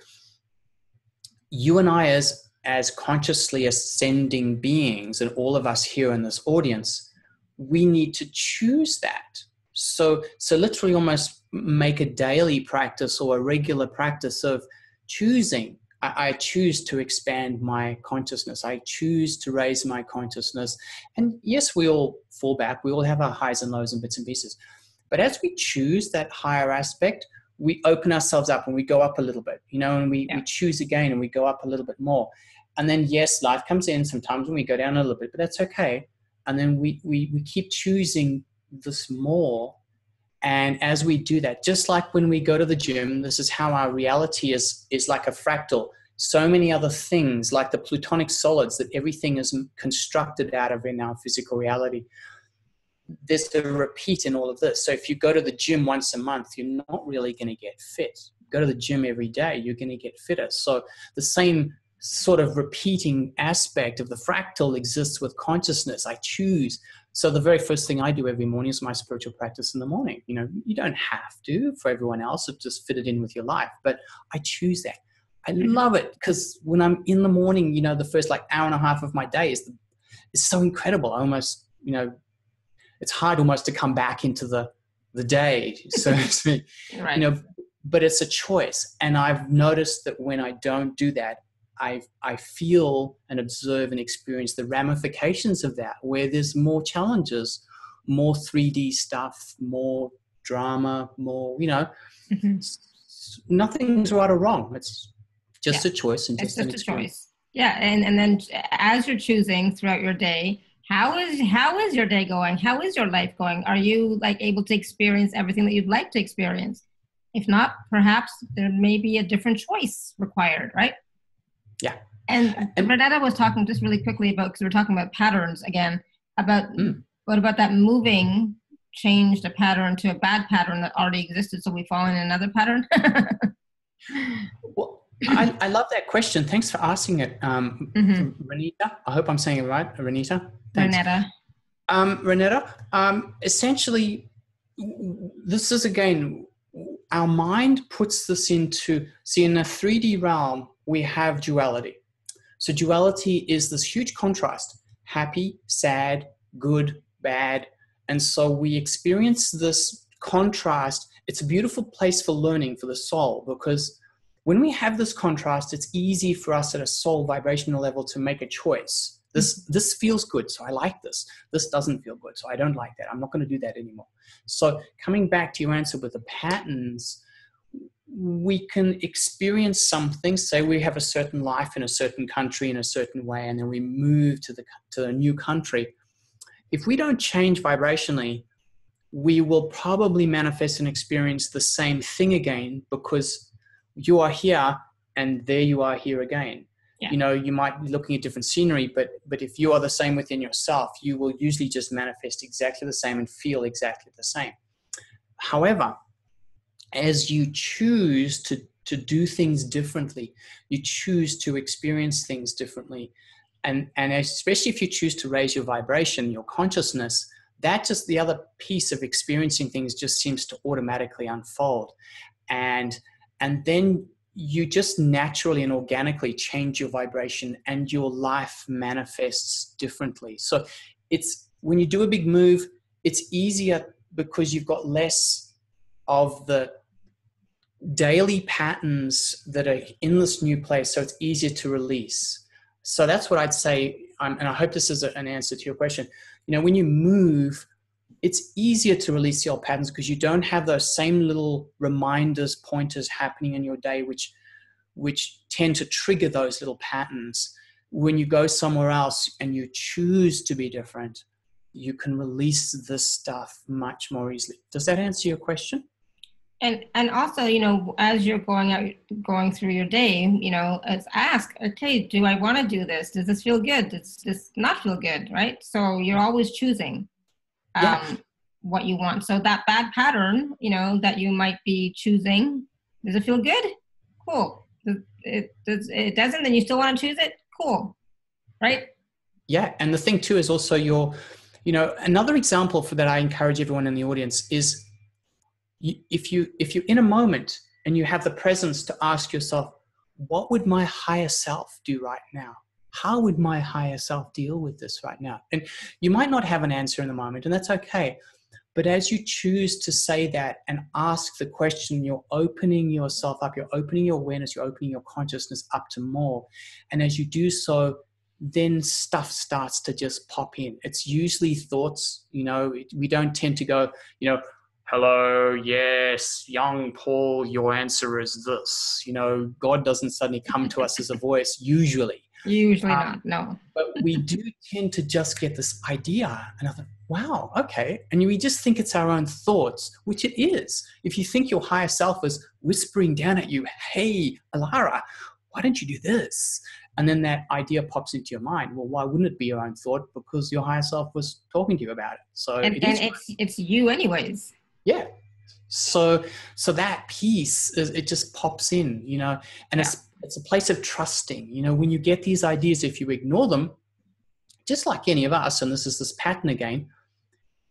you and I as consciously ascending beings, and all of us here in this audience, we need to choose that. So literally almost make a daily practice or a regular practice of choosing. I choose to expand my consciousness. I choose to raise my consciousness. And yes, we all fall back. We all have our highs and lows and bits and pieces. But as we choose that higher aspect, we open ourselves up and we go up a little bit, and we choose again and we go up a little bit more. And then, yes, life comes in sometimes when we go down a little bit, but that's okay. And then we keep choosing this more. And as we do that, just like when we go to the gym, this is how our reality is like a fractal. So many other things, like the plutonic solids that everything is constructed out of in our physical reality. There's a repeat in all of this. So if you go to the gym once a month, you're not really going to get fit. Go to the gym every day, you're going to get fitter. So the same sort of repeating aspect of the fractal exists with consciousness. I choose. So the very first thing I do every morning is my spiritual practice in the morning. You don't have to for everyone else, to just fit it in with your life, but I choose that. I love it because when I'm in the morning, the first hour and a half of my day is so incredible. I almost, it's hard almost to come back into the day, so to speak, right. But it's a choice. And I've noticed that when I don't do that, I feel and observe and experience the ramifications of that, where there's more challenges, more 3D stuff, more drama, more, nothing's right or wrong. It's just a choice and just an experience. Yeah. And then as you're choosing throughout your day, how is your day going? How is your life going? Are you able to experience everything that you'd like to experience? If not, perhaps there may be a different choice required, right? Yeah. And Renata was talking just really quickly because we're talking about patterns again, what about that moving changed a pattern to a bad pattern that already existed, so we fall in another pattern? Well, I love that question. Thanks for asking it, Renita. I hope I'm saying it right, Renita. Thanks. Renata. Essentially, this is again, our mind puts this into, in a 3D realm, we have duality. So duality is this huge contrast, happy, sad, good, bad. And so we experience this contrast. It's a beautiful place for learning for the soul, because when we have this contrast, it's easy for us at a soul vibrational level to make a choice. This feels good, so I like this. This doesn't feel good, so I don't like that. I'm not going to do that anymore. So coming back to your answer with the patterns, we can experience something. Say we have a certain life in a certain country in a certain way, and then we move to a new country. If we don't change vibrationally, we will probably manifest and experience the same thing again, because you are here and there you are here again. Yeah. You might be looking at different scenery, but if you are the same within yourself, you will usually just manifest exactly the same and feel exactly the same. However, as you choose to do things differently, you choose to experience things differently, and especially if you choose to raise your vibration, your consciousness, that just the other piece of experiencing things just seems to automatically unfold. And then you just naturally and organically change your vibration and your life manifests differently. So it's, when you do a big move, it's easier because you've got less of the daily patterns that are in this new place, so it's easier to release. So that's what I'd say, and I hope this is an answer to your question. When you move, it's easier to release the old patterns because you don't have those same little reminders, pointers happening in your day, which tend to trigger those little patterns. When you go somewhere else and you choose to be different, you can release this stuff much more easily. Does that answer your question? And also, as you're going through your day, ask, okay, do I want to do this? Does this feel good? Does this not feel good? Right? So you're always choosing what you want. So that bad pattern, that you might be choosing, does it feel good? Cool. It doesn't, then you still want to choose it? Cool. Right? Yeah. And the thing too is also another example for that I encourage everyone in the audience is, if you're in a moment and you have the presence to ask yourself, what would my higher self do right now? How would my higher self deal with this right now? And you might not have an answer in the moment, and that's okay. But as you choose to say that and ask the question, you're opening yourself up, you're opening your awareness, you're opening your consciousness up to more. And as you do so, then stuff starts to just pop in. It's usually thoughts, we don't tend to go, hello, yes, young Paul, your answer is this. God doesn't suddenly come to us as a voice, usually. Usually not, no. But we do tend to just get this idea, and I thought, wow, okay. And we just think it's our own thoughts, which it is. If you think your higher self is whispering down at you, hey, Alara, why don't you do this? And then that idea pops into your mind. Well, why wouldn't it be your own thought? Because your higher self was talking to you about it. So it's you anyways. Yeah. So that piece it just pops in, and it's a place of trusting. When you get these ideas, if you ignore them, just like any of us, and this is this pattern again,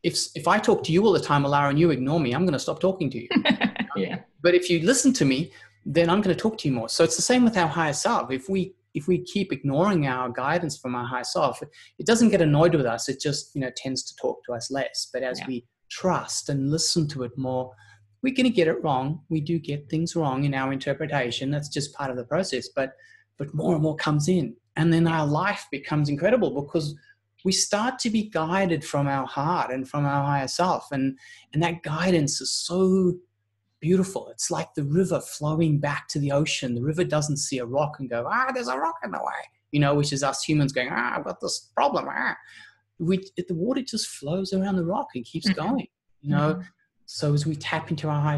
if I talk to you all the time, Alara, and you ignore me, I'm going to stop talking to you. Yeah. But if you listen to me, then I'm going to talk to you more. So it's the same with our higher self. If we keep ignoring our guidance from our higher self, it doesn't get annoyed with us. It just, tends to talk to us less. But as we trust and listen to it more, we're going to get it wrong. We do get things wrong in our interpretation. That's just part of the process. But more and more comes in. And then our life becomes incredible because we start to be guided from our heart and from our higher self. And that guidance is so beautiful. It's like the river flowing back to the ocean. The river doesn't see a rock and go, there's a rock in the way, which is us humans going, I've got this problem. The water just flows around the rock and keeps going, So as we tap into our higher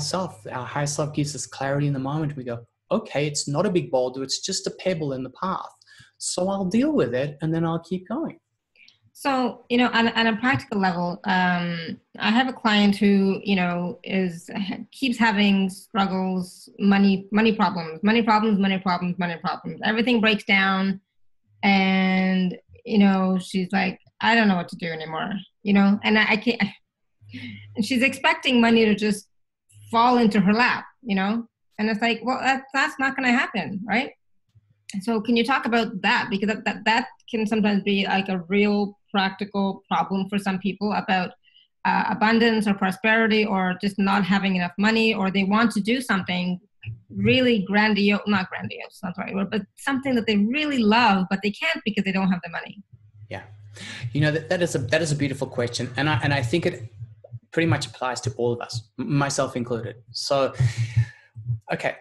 self gives us clarity in the moment. We go, okay, it's not a big boulder. It's just a pebble in the path. So I'll deal with it and then I'll keep going. So, on a practical level, I have a client who, keeps having struggles, money problems. Everything breaks down. And, she's like, I don't know what to do anymore, and I can't, and she's expecting money to just fall into her lap, and it's like, well, that's not going to happen. Right. So can you talk about that? Because that can sometimes be like a real practical problem for some people about abundance or prosperity, or just not having enough money, or they want to do something really not grandiose, not the right word, but something that they really love, but they can't because they don't have the money. Yeah. That is a beautiful question. And I think it pretty much applies to all of us, myself included. So, okay.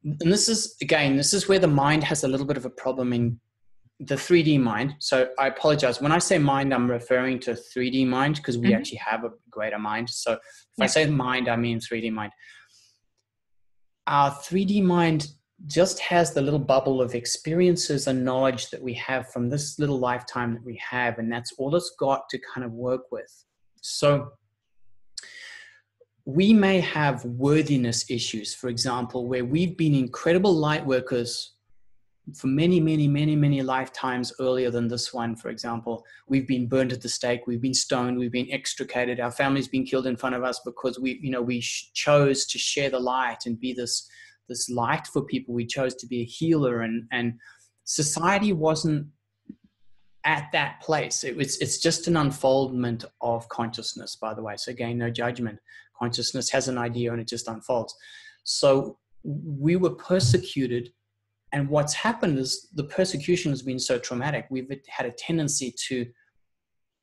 And this is where the mind has a little bit of a problem in the 3D mind. So I apologize. When I say mind, I'm referring to 3D mind because we actually have a greater mind. So if I say mind, I mean 3D mind. Our 3D mind just has the little bubble of experiences and knowledge that we have from this little lifetime that we have. And that's all it's got to kind of work with. So we may have worthiness issues, for example, where we've been incredible light workers for many, many, many, many lifetimes earlier than this one. For example, we've been burned at the stake, we've been stoned, we've been extricated, our family's been killed in front of us because we chose to share the light and be this light for people. We chose to be a healer, and society wasn't at that place. It's just an unfoldment of consciousness, by the way. So again, no judgment. Consciousness has an idea and it just unfolds. So we were persecuted, and what's happened is the persecution has been so traumatic. We've had a tendency to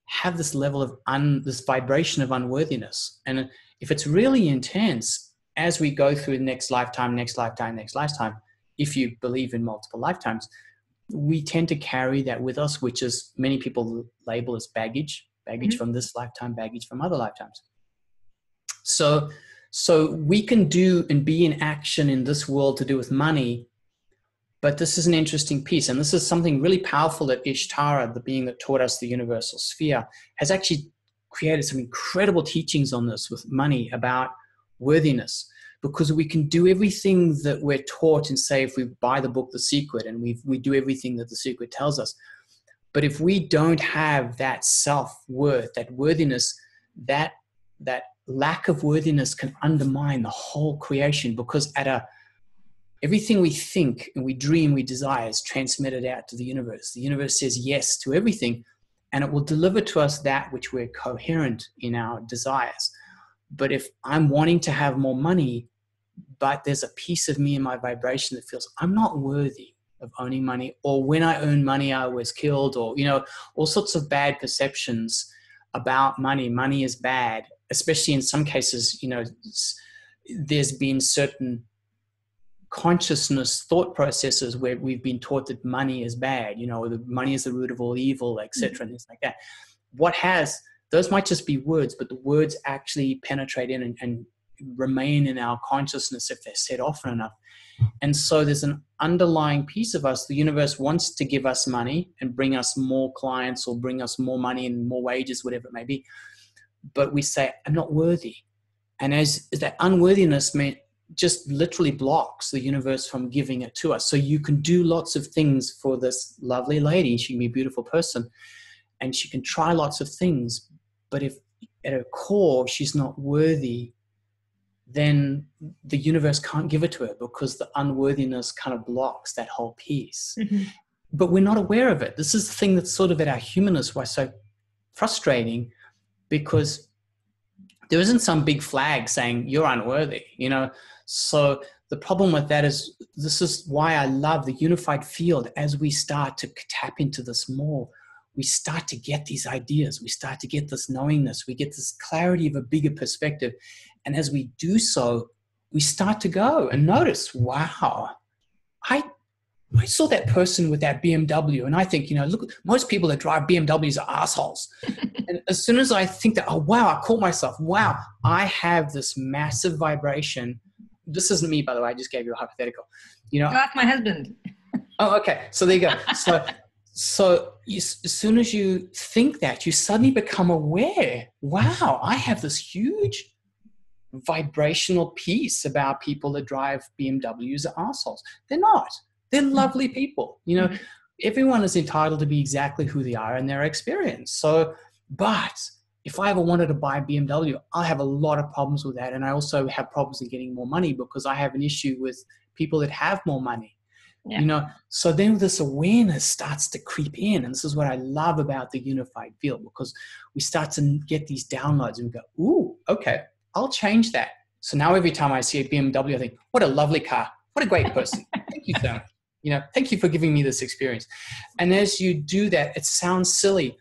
have this level of this vibration of unworthiness. And if it's really intense, as we go through next lifetime, if you believe in multiple lifetimes, we tend to carry that with us, which is many people label as baggage from this lifetime, baggage from other lifetimes. So we can do and be in action in this world to do with money. But this is an interesting piece, and this is something really powerful that Ishtara, the being that taught us the universal sphere, has actually created some incredible teachings on this with money about worthiness, because we can do everything that we're taught and say if we buy the book The Secret, and we do everything that The Secret tells us. But if we don't have that self-worth, that worthiness, that lack of worthiness can undermine the whole creation, because everything we think and we dream, we desire is transmitted out to the universe. The universe says yes to everything, and it will deliver to us that which we're coherent in our desires. But if I'm wanting to have more money, but there's a piece of me in my vibration that feels I'm not worthy of owning money, or when I earn money, I was killed, or, all sorts of bad perceptions about money. Money is bad, especially in some cases, there's been certain consciousness thought processes where we've been taught that money is bad, the money is the root of all evil, etc., and things like that. Those might just be words, but the words actually penetrate in and remain in our consciousness if they're said often enough. And so there's an underlying piece of us. The universe wants to give us money and bring us more clients or bring us more money and more wages, whatever it may be. But we say, I'm not worthy. And as that unworthiness just literally blocks the universe from giving it to us. So you can do lots of things for this lovely lady. She can be a beautiful person and she can try lots of things. But if at her core she's not worthy, then the universe can't give it to her, because the unworthiness kind of blocks that whole piece. Mm-hmm. But we're not aware of it. This is the thing that's sort of at our humanness why so frustrating, because there isn't some big flag saying you're unworthy, So the problem with that is, this is why I love the unified field. As we start to tap into this more, we start to get these ideas. We start to get this knowingness. We get this clarity of a bigger perspective. And as we do so, we start to go and notice, wow, I saw that person with that BMW, and I think, look, most people that drive BMWs are assholes. And as soon as I think that, oh, wow, I caught myself. Wow, I have this massive vibration. This isn't me, by the way. I just gave you a hypothetical. That's my husband. Oh, okay. So there you go. So as soon as you think that, you suddenly become aware, wow, I have this huge vibrational piece about people that drive BMWs are assholes. They're not. They're lovely people. Everyone is entitled to be exactly who they are in their experience. So, but if I ever wanted to buy a BMW, I'll have a lot of problems with that. And I also have problems in getting more money because I have an issue with people that have more money. Yeah. So then this awareness starts to creep in. And this is what I love about the unified field, because we start to get these downloads and we go, ooh, okay, I'll change that. So now every time I see a BMW, I think, what a lovely car. What a great person. Thank you so much. Thank you for giving me this experience. And as you do that, it sounds silly,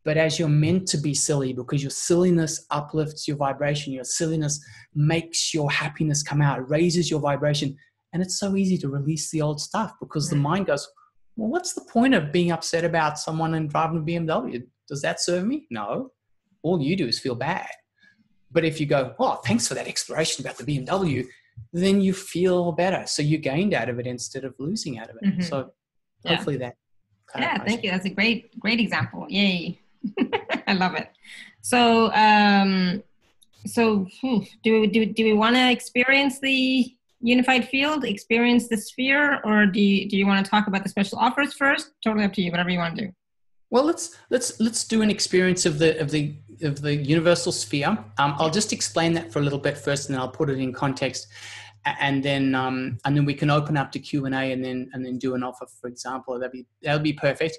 but as you're meant to be silly, because your silliness uplifts your vibration, your silliness makes your happiness come out, it raises your vibration. And it's so easy to release the old stuff, because the mind goes, well, what's the point of being upset about someone and driving a BMW? Does that serve me? No. All you do is feel bad. But if you go, oh, thanks for that exploration about the BMW, then you feel better. So you gained out of it instead of losing out of it. Mm-hmm. So hopefully that. Thank you. That's a great example. Yay. I love it. So, do we want to experience the unified field, experience the sphere, or do you want to talk about the special offers first? Totally up to you, whatever you want to do. Well, let's do an experience of the universal sphere. I'll just explain that for a little bit first, and then I'll put it in context, and then we can open up to Q&A, and then do an offer, for example. That'll be perfect.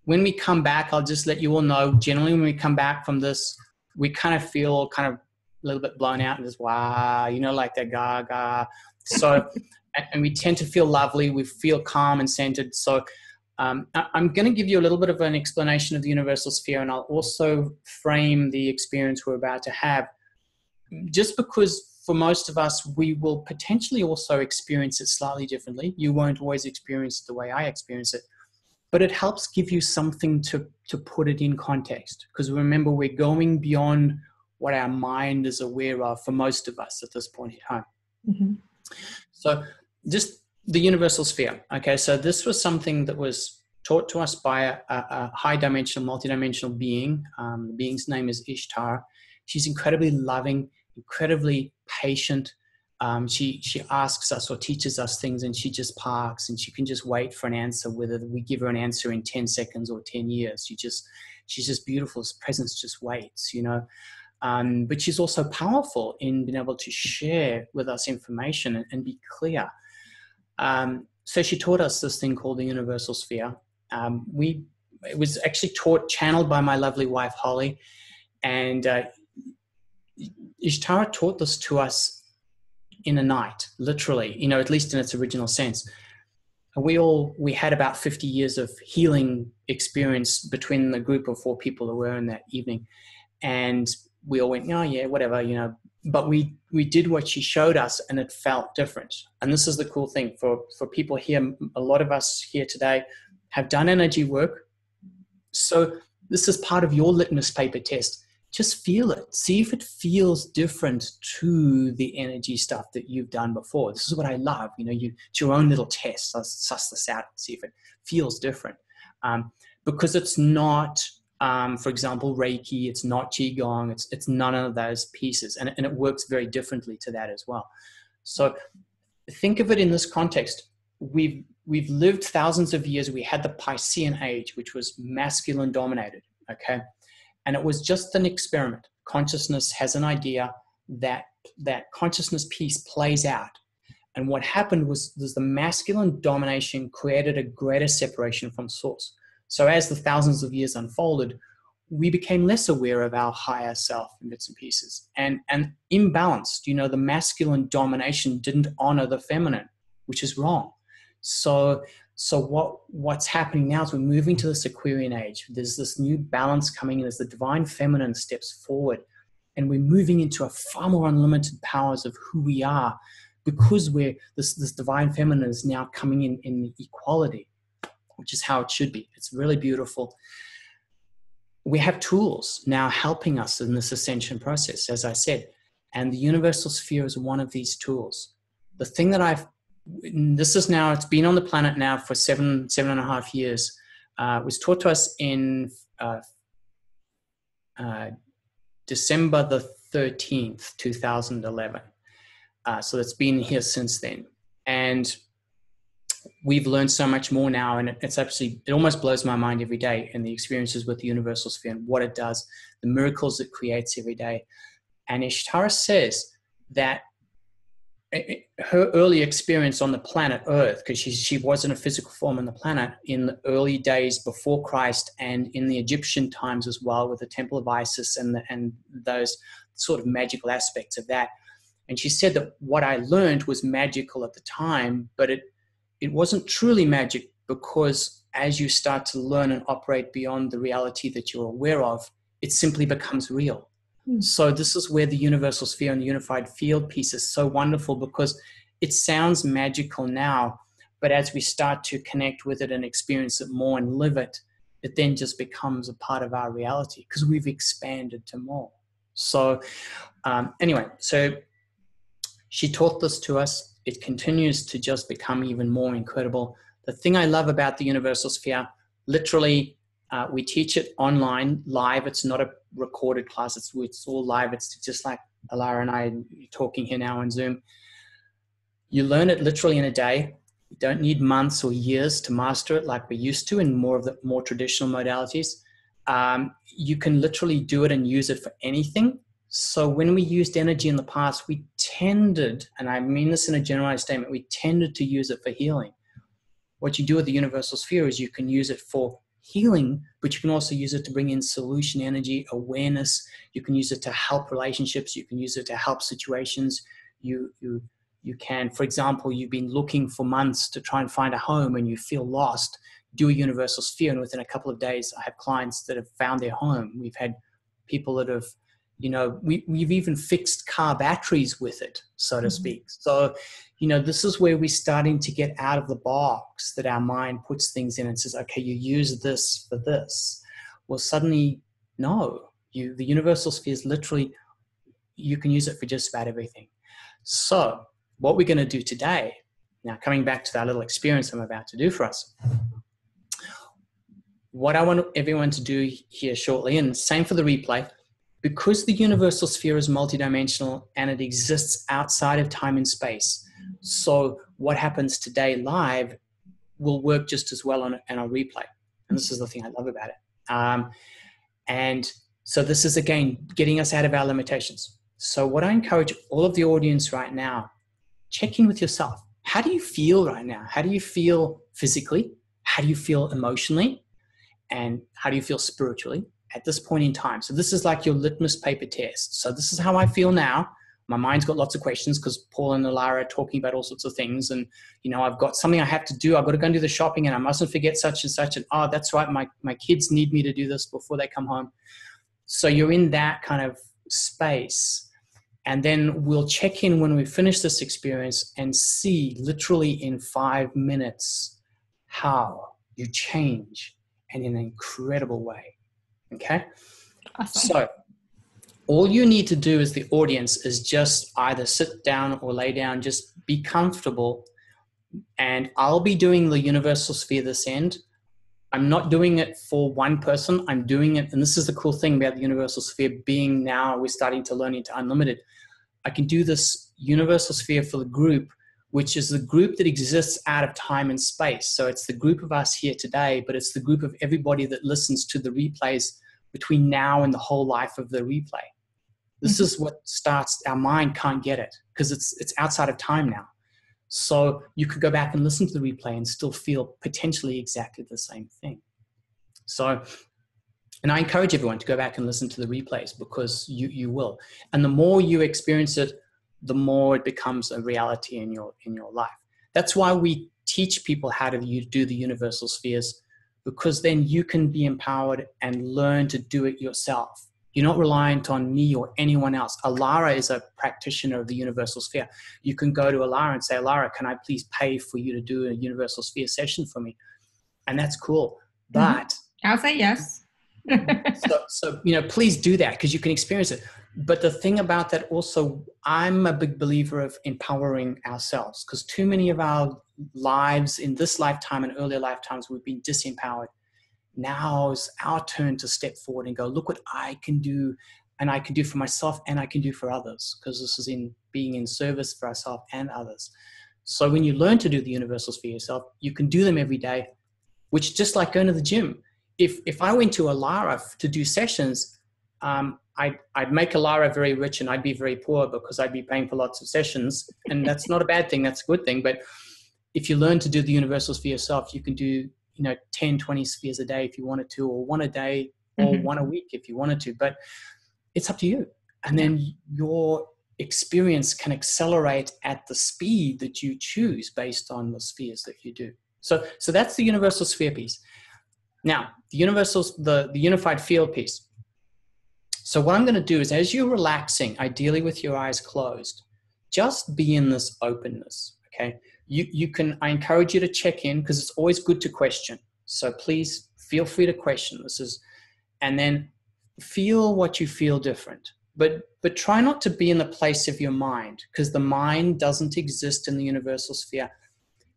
When we come back, I'll just let you all know. Generally, when we come back from this, we kind of feel kind of a little bit blown out and just, wow, you know, like that gaga. So, and we tend to feel lovely. We feel calm and centered. So I'm going to give you a little bit of an explanation of the universal sphere, and I'll also frame the experience we're about to have, just because for most of us, we will potentially also experience it slightly differently. You won't always experience it the way I experience it, but it helps give you something to put it in context. Because remember, we're going beyond what our mind is aware of for most of us at this point in time. Mm-hmm. So just the universal sphere. Okay, so this was something that was taught to us by a high-dimensional, multidimensional being. The being's name is Ishtar. She's incredibly loving, incredibly patient. She asks us or teaches us things, and she just parks, and she can just wait for an answer, whether we give her an answer in 10 seconds or 10 years. She's just beautiful. His presence just waits, you know. But she's also powerful in being able to share with us information and be clear. So she taught us this thing called the universal sphere. It was actually channeled by my lovely wife, Holly. And Ishtar taught this to us in a night, literally, you know, at least in its original sense. We had about 50 years of healing experience between the group of 4 people who were in that evening. And we all went, oh yeah, whatever, you know, but we did what she showed us, and it felt different. And this is the cool thing for people here. A lot of us here today have done energy work. So this is part of your litmus paper test. Just feel it. See if it feels different to the energy stuff that you've done before. This is what I love. You know, it's your own little test. Suss this out and see if it feels different. Because it's not, for example, Reiki, it's not Qigong, it's none of those pieces. And it works very differently to that as well. So think of it in this context. We've lived thousands of years. We had the Piscean age, which was masculine dominated, okay? And it was just an experiment. Consciousness has an idea that consciousness piece plays out. And what happened was the masculine domination created a greater separation from source. So as the thousands of years unfolded, we became less aware of our higher self in bits and pieces. And imbalanced, you know, the masculine domination didn't honor the feminine, which is wrong. So what's happening now is we're moving to this Aquarian age. There's this new balance coming in as the divine feminine steps forward. And we're moving into a far more unlimited powers of who we are, because this divine feminine is now coming in equality, which is how it should be. It's really beautiful. We have tools now helping us in this ascension process, as I said, and the universal sphere is one of these tools. The thing that it's been on the planet now for 7.5 years. It was taught to us in December the 13th, 2011. So it's been here since then. And we've learned so much more now, and it almost blows my mind every day, and the experiences with the universal sphere and what it does, the miracles it creates every day. And Ishtar says that her early experience on the planet Earth, because she was in a physical form on the planet in the early days before Christ, and in the Egyptian times as well, with the Temple of Isis and those sort of magical aspects of that. And she said that what I learned was magical at the time, but it wasn't truly magic, because as you start to learn and operate beyond the reality that you're aware of, it simply becomes real. So this is where the universal sphere and the unified field piece is so wonderful, because it sounds magical now, but as we start to connect with it and experience it more and live it, it then just becomes a part of our reality, because we've expanded to more. So anyway, so she taught this to us. It continues to just become even more incredible. The thing I love about the universal sphere, literally, we teach it online, live. It's not a recorded class. It's all live. It's just like Alara and I talking here now on Zoom. You learn it literally in a day. You don't need months or years to master it like we used to in more of the more traditional modalities. You can literally do it and use it for anything. So when we used energy in the past, we tended, and I mean this in a generalized statement, we tended to use it for healing. What you do with the universal sphere is you can use it for healing, but you can also use it to bring in solution energy, awareness. You can use it to help relationships. You can use it to help situations. You can, for example, you've been looking for months to try and find a home and you feel lost, do a universal sphere. And within a couple of days, I have clients that have found their home. We've had people that have, we've even fixed car batteries with it, so to speak. So, this is where we're starting to get out of the box that our mind puts things in and says, okay, you use this for this. Well, suddenly, no, the universal sphere is literally, you can use it for just about everything. So what we're going to do today, now coming back to that little experience I'm about to do for us, what I want everyone to do here shortly, and same for the replay, because the universal sphere is multidimensional and it exists outside of time and space. So what happens today live will work just as well on a replay. And this is the thing I love about it. And so this is, again, getting us out of our limitations. So what I encourage all of the audience right now, check in with yourself. How do you feel right now? How do you feel physically? How do you feel emotionally? And how do you feel spiritually at this point in time? So this is like your litmus paper test. So this is how I feel now. My mind's got lots of questions because Paul and Alara are talking about all sorts of things. And, I've got something I have to do. I've got to go and do the shopping and I mustn't forget such and such. And, oh, that's right. My kids need me to do this before they come home. So you're in that kind of space. And then we'll check in when we finish this experience and see literally in 5 minutes how you change and in an incredible way. Okay? Awesome. So all you need to do as the audience is just either sit down or lay down, just be comfortable. And I'll be doing the universal sphere this end. I'm not doing it for one person. I'm doing it. And this is the cool thing about the universal sphere being now we're starting to learn into unlimited. I can do this universal sphere for the group, which is the group that exists out of time and space. So it's the group of us here today, but it's the group of everybody that listens to the replays between now and the whole life of the replay. This is what starts, our mind can't get it because it's outside of time now. So you could go back and listen to the replay and still feel potentially exactly the same thing. So, and I encourage everyone to go back and listen to the replays because you will. And the more you experience it, the more it becomes a reality in your life. That's why we teach people how to do the universal spheres, because then you can be empowered and learn to do it yourself. You're not reliant on me or anyone else. Alara is a practitioner of the universal sphere. You can go to Alara and say, Alara, can I please pay for you to do a universal sphere session for me? And that's cool. But I'll say yes. so please do that because you can experience it. But the thing about that also, I'm a big believer of empowering ourselves because too many of our lives in this lifetime and earlier lifetimes, we've been disempowered. Now is our turn to step forward and go, look what I can do, and I can do for myself and I can do for others, because this is in being in service for ourselves and others. So when you learn to do the universals for yourself, you can do them every day, which just like going to the gym. If I went to Alara to do sessions, I'd make Alara very rich and I'd be very poor because I'd be paying for lots of sessions. And that's not a bad thing. That's a good thing. But if you learn to do the universals for yourself, you can do 10, 20 spheres a day if you wanted to, or one a day, or one a week if you wanted to, but it's up to you. And then your experience can accelerate at the speed that you choose based on the spheres that you do. So that's the universal sphere piece. Now, the unified field piece. So what I'm going to do is, as you're relaxing, ideally with your eyes closed, just be in this openness, okay? I encourage you to check in because it's always good to question. So please feel free to question. And then feel what you feel different. But try not to be in the place of your mind, because the mind doesn't exist in the universal sphere.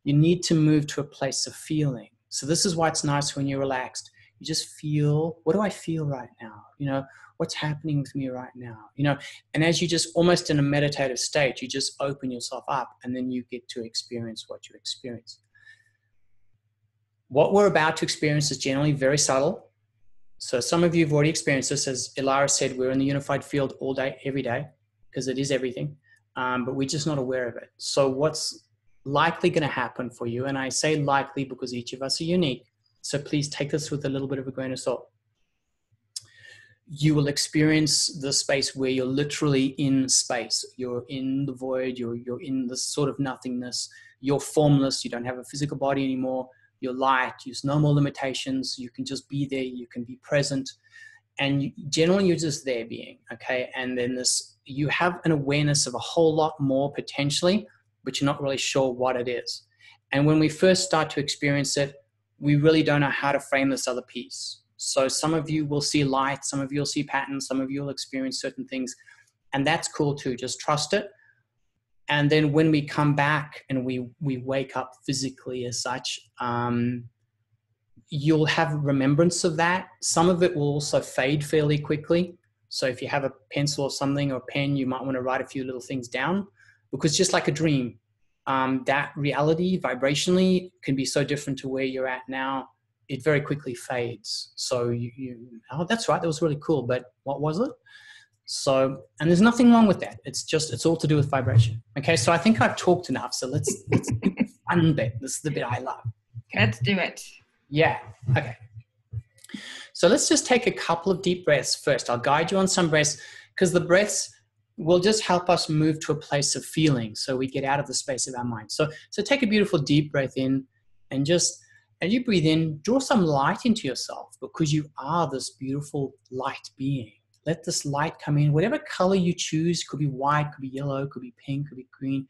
You need to move to a place of feeling. So this is why it's nice when you're relaxed. You just feel, what do I feel right now? What's happening with me right now? And as you just almost in a meditative state, you just open yourself up and then you get to experience what you experience. What we're about to experience is generally very subtle. So some of you have already experienced this. As Ilara said, we're in the unified field all day, every day, because it is everything. But we're just not aware of it. So what's likely going to happen for you, and I say likely because each of us are unique, So please take this with a little bit of a grain of salt. You will experience the space where you're literally in space. You're in the void, you're in this sort of nothingness. You're formless, you don't have a physical body anymore. You're light, there's no more limitations. You can just be there, you can be present. And generally you're just there being, okay? And then you have an awareness of a whole lot more potentially, but you're not really sure what it is. And when we first start to experience it, we really don't know how to frame this other piece. So some of you will see light, some of you will see patterns, some of you will experience certain things, and that's cool too. Just trust it. And then when we come back and we wake up physically as such, you'll have remembrance of that. Some of it will also fade fairly quickly. So if you have a pencil or something or a pen, you might want to write a few little things down, because just like a dream, that reality vibrationally can be so different to where you're at now. It very quickly fades. So oh, that's right, that was really cool, but what was it? So, and there's nothing wrong with that. It's all to do with vibration. Okay, so I think I've talked enough. So let's do the fun bit. This is the bit I love. Let's do it. Yeah, okay. So let's just take a couple of deep breaths first. I'll guide you on some breaths, because the breaths will just help us move to a place of feeling, so we get out of the space of our mind. So take a beautiful deep breath in, and just as you breathe in, draw some light into yourself, because you are this beautiful light being. Let this light come in, whatever color you choose. Could be white, could be yellow, could be pink, could be green.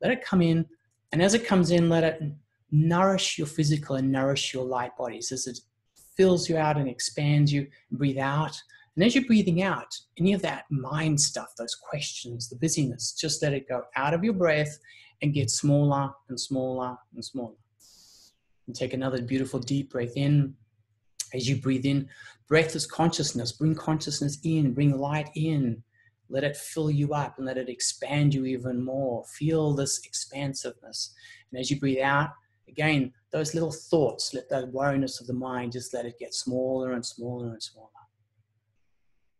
Let it come in, and as it comes in, let it nourish your physical and nourish your light bodies as it fills you out and expands you. Breathe out, and as you're breathing out, any of that mind stuff, those questions, the busyness, just let it go out of your breath and get smaller and smaller and smaller. And take another beautiful deep breath in. As you breathe in, breath is consciousness. Bring consciousness in, bring light in. Let it fill you up and let it expand you even more. Feel this expansiveness. And as you breathe out, again, those little thoughts, let that wariness of the mind, just let it get smaller and smaller and smaller.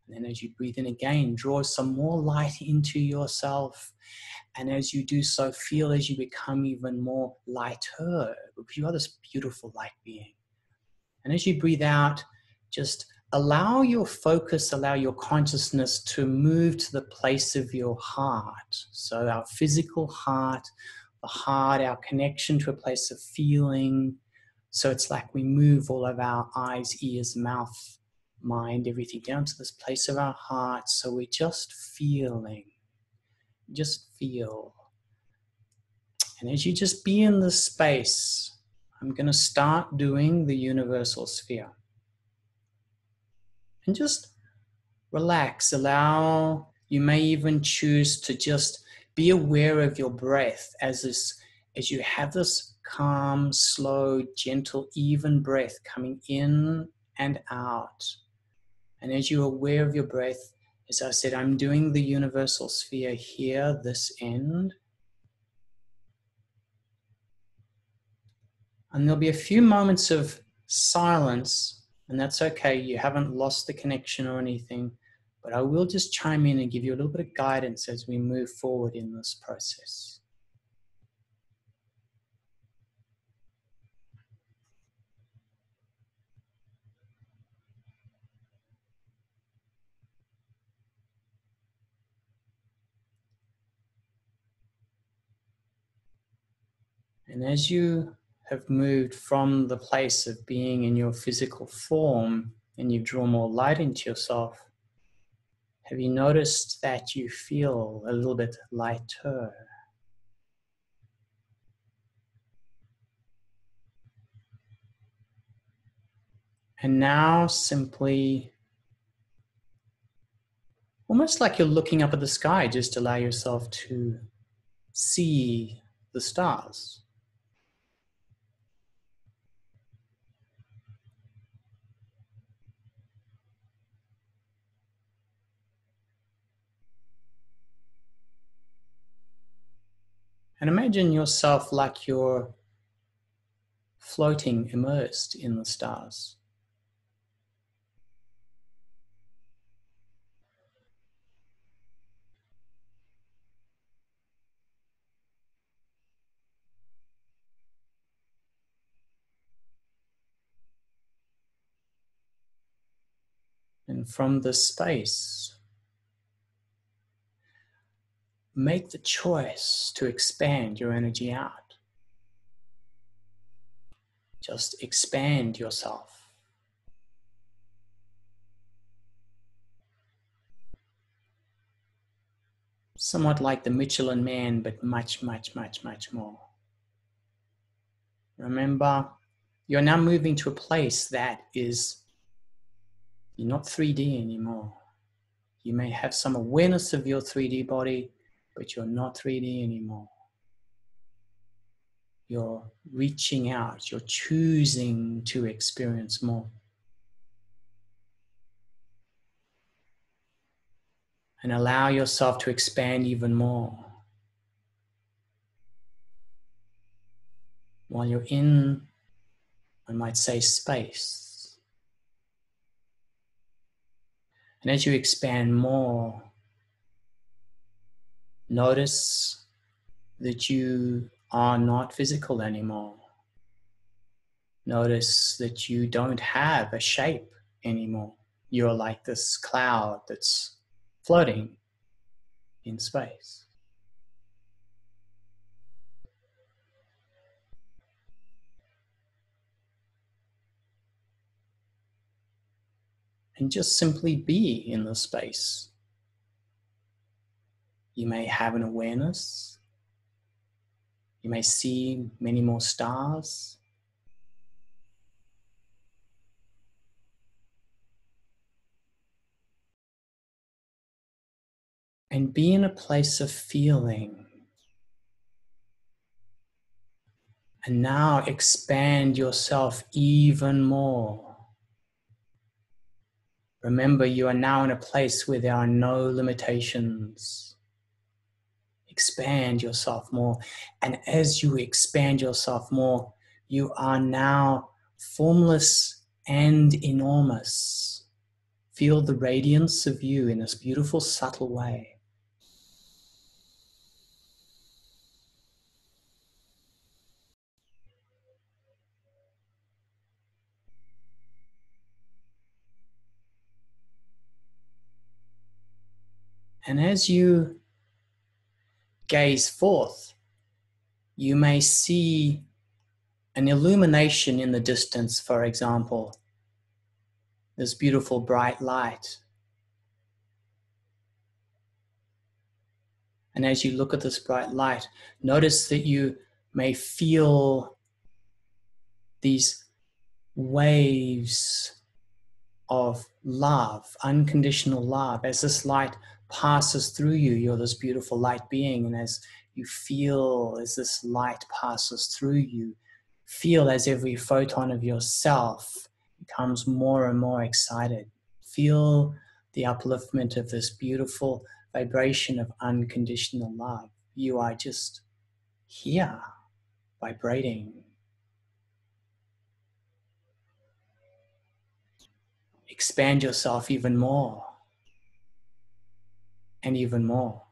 And then as you breathe in again, draw some more light into yourself. And as you do so, feel as you become even more lighter, because you are this beautiful light being. And as you breathe out, just allow your focus, allow your consciousness to move to the place of your heart. So our physical heart, the heart, our connection to a place of feeling. So it's like we move all of our eyes, ears, mouth, mind, everything down to this place of our heart. So we're just feeling. Just feel. And as you just be in this space, I'm going to start doing the universal sphere. And just relax. Allow, you may even choose to just be aware of your breath as you have this calm, slow, gentle, even breath coming in and out. And as you're aware of your breath, as I said, I'm doing the universal sphere here, this end. And there'll be a few moments of silence, and that's okay. You haven't lost the connection or anything, but I will just chime in and give you a little bit of guidance as we move forward in this process. And as you have moved from the place of being in your physical form and you draw more light into yourself, have you noticed that you feel a little bit lighter? And now simply, almost like you're looking up at the sky, just allow yourself to see the stars. And imagine yourself like you're floating, immersed in the stars. And from this space, make the choice to expand your energy out. Just expand yourself. Somewhat like the Michelin Man, but much, much, much, much more. Remember, you're now moving to a place that is, you're not 3D anymore. You may have some awareness of your 3D body, but you're not 3D anymore. You're reaching out, you're choosing to experience more. And allow yourself to expand even more. While you're in, I might say, space. And as you expand more, notice that you are not physical anymore. Notice that you don't have a shape anymore. You're like this cloud that's floating in space. And just simply be in the space. You may have an awareness. You may see many more stars. And be in a place of feeling. And now expand yourself even more. Remember, you are now in a place where there are no limitations. Expand yourself more. And as you expand yourself more, you are now formless and enormous. Feel the radiance of you in this beautiful, subtle way. And as you gaze forth, you may see an illumination in the distance, for example, this beautiful bright light. And as you look at this bright light, notice that you may feel these waves of love, unconditional love. As this light passes through you, you're this beautiful light being. And as you feel, as this light passes through you, feel as every photon of yourself becomes more and more excited. Feel the upliftment of this beautiful vibration of unconditional love. You are just here, vibrating. Expand yourself even more and even more.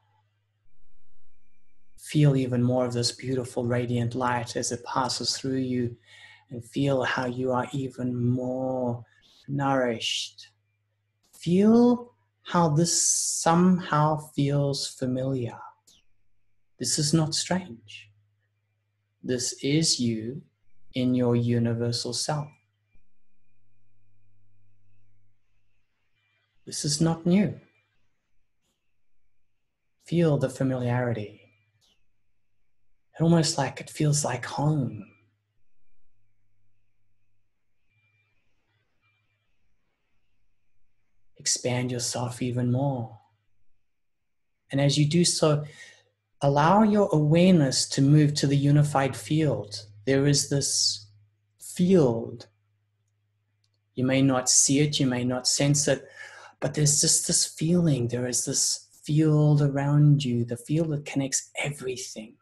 Feel even more of this beautiful radiant light as it passes through you, and feel how you are even more nourished. Feel how this somehow feels familiar. This is not strange. This is you in your universal self. This is not new. Feel the familiarity. Almost like it feels like home. Expand yourself even more. And as you do so, allow your awareness to move to the unified field. There is this field. You may not see it, you may not sense it, but there's just this feeling. There is this field around you, the field that connects everything.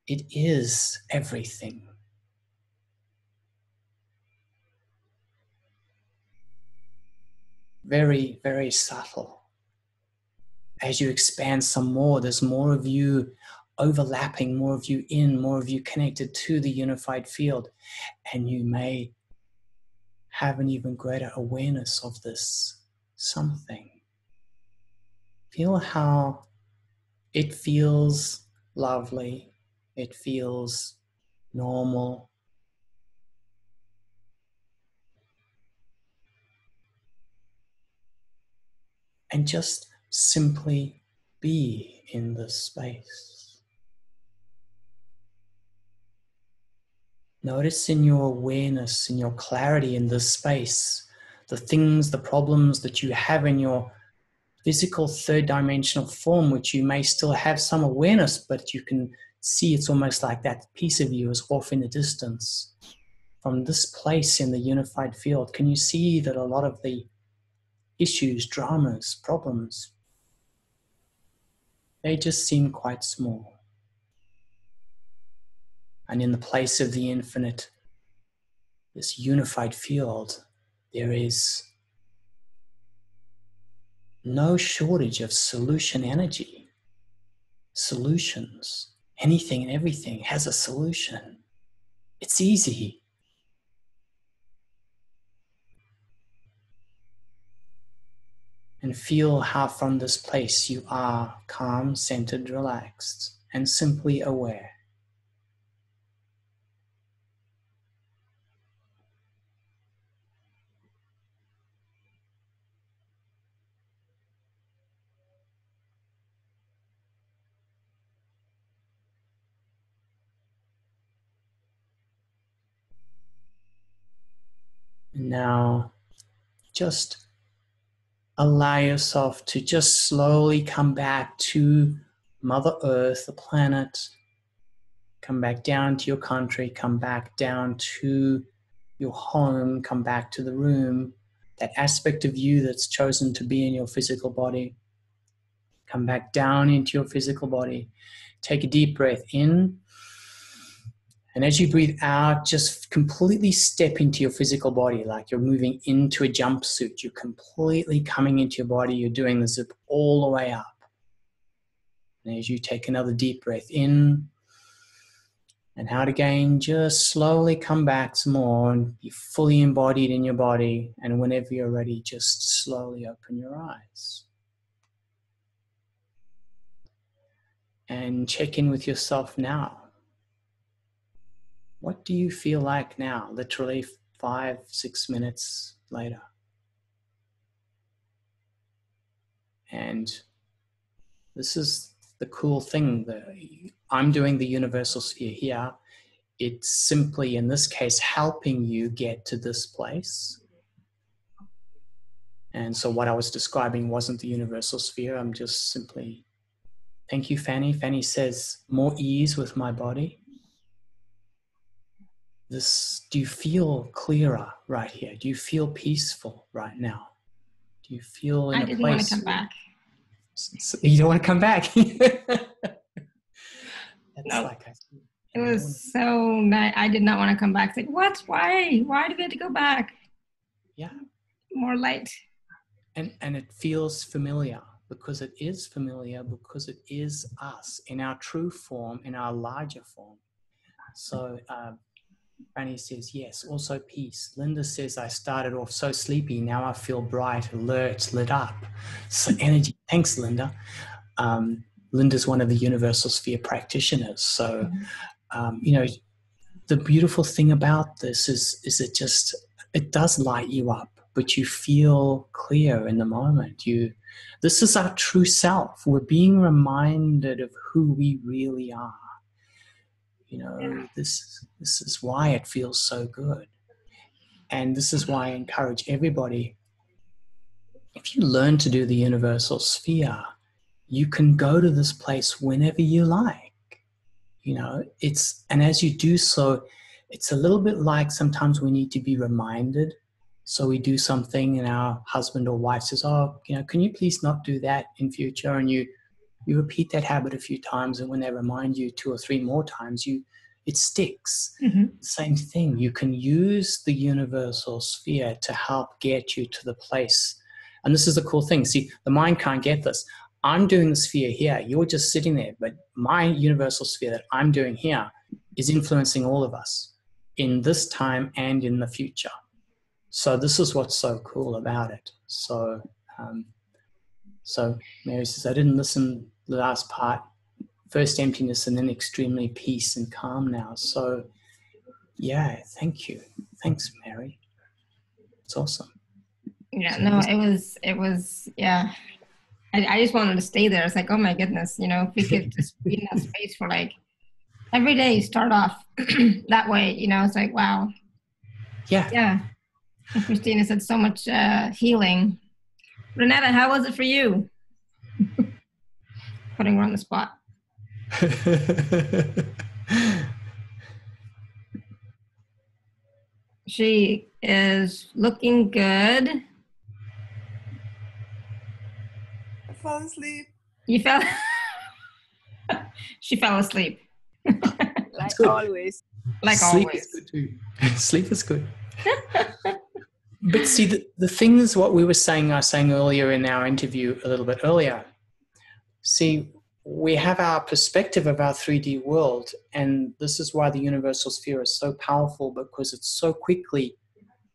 It is everything. Very, very subtle. As you expand some more, there's more of you overlapping, more of you in, more of you connected to the unified field. And you may have an even greater awareness of this something. Feel how it feels lovely, it feels normal. And just simply be in this space. Notice in your awareness, in your clarity in this space, the things, the problems that you have in your physical third dimensional form, which you may still have some awareness, but you can see it's almost like that piece of you is off in the distance. From this place in the unified field, can you see that a lot of the issues, dramas, problems, they just seem quite small. And in the place of the infinite, this unified field, there is no shortage of solution energy, solutions. Anything and everything has a solution. It's easy. And feel how from this place you are calm, centered, relaxed, and simply aware. And now just allow yourself to just slowly come back to Mother Earth, the planet. Come back down to your country, come back down to your home, come back to the room, that aspect of you that's chosen to be in your physical body. Come back down into your physical body. Take a deep breath in. And as you breathe out, just completely step into your physical body like you're moving into a jumpsuit. You're completely coming into your body. You're doing the zip all the way up. And as you take another deep breath in and out again, just slowly come back some more and be fully embodied in your body. And whenever you're ready, just slowly open your eyes. And check in with yourself now. What do you feel like now, literally 5-6 minutes later? And this is the cool thing. I'm doing the universal sphere here. It's simply, in this case, helping you get to this place. And so what I was describing wasn't the universal sphere. I'm just simply, thank you, Fanny. Fanny says, more ease with my body. Do you feel clearer right here? Do you feel peaceful right now? Do you feel in a place? I didn't want to come back. You don't want to come back? No. It was so nice. I did not want to come back. It's like, what? Why? Why do we have to go back? Yeah. More light. And it feels familiar because it is familiar, because it is us in our true form, in our larger form. So Franny says, yes, also peace. Linda says, I started off so sleepy. Now I feel bright, alert, lit up. So energy. Thanks, Linda. Linda's one of the universal sphere practitioners. So, the beautiful thing about this is it does light you up, but you feel clear in the moment. This is our true self. We're being reminded of who we really are. This is why it feels so good. And this is why I encourage everybody, if you learn to do the universal sphere, you can go to this place whenever you like. And as you do so, it's a little bit like sometimes we need to be reminded. So we do something and our husband or wife says, can you please not do that in future? And you repeat that habit a few times, and when they remind you 2 or 3 more times, it sticks. Mm-hmm. Same thing. You can use the universal sphere to help get you to the place. And this is the cool thing. See, the mind can't get this. I'm doing the sphere here. You're just sitting there. But my universal sphere that I'm doing here is influencing all of us in this time and in the future. So this is what's so cool about it. So, so Mary says, I didn't listen the last part. First emptiness and then extremely peace and calm now. So yeah, thank you. Thanks, Mary. It's awesome. Yeah, So no, yeah. I just wanted to stay there. It's like, oh my goodness, if we could just be in that space for like every day, start off that way, it's like, wow. Yeah. Yeah. And Christina said so much healing. Renata, how was it for you? Putting her on the spot. She is looking good. I fell asleep. You fell? She fell asleep. Like always. Like Sleep always. is good too. Sleep is good. But see, the thing is what we were saying, I was saying earlier in our interview a little bit earlier. See, we have our perspective of our 3D world, and this is why the universal sphere is so powerful, because it's so quickly.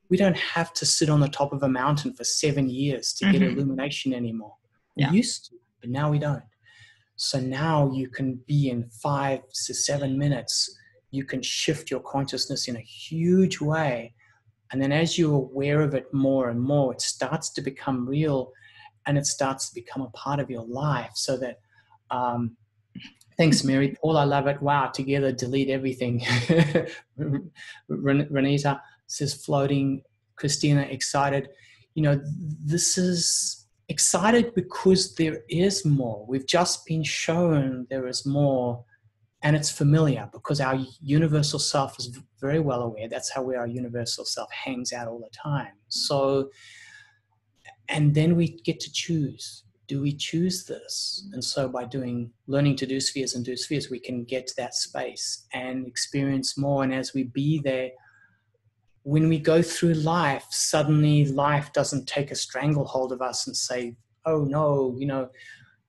We don't have to sit on the top of a mountain for 7 years to get illumination anymore. We used to, but now we don't. So now you can be in 5 to 7 minutes, you can shift your consciousness in a huge way. And then as you're aware of it more and more, it starts to become real and it starts to become a part of your life. So that, thanks, Mary. Paul, I love it. Wow, together, delete everything. Renita says floating. Christina, excited. This is excited because there is more. We've just been shown there is more. And it's familiar because our universal self is very well aware. That's how our universal self hangs out all the time. So, and then we get to choose. Do we choose this? And so by learning to do spheres and do spheres, we can get to that space and experience more. And as we be there, when we go through life, suddenly life doesn't take a stranglehold of us and say, oh no,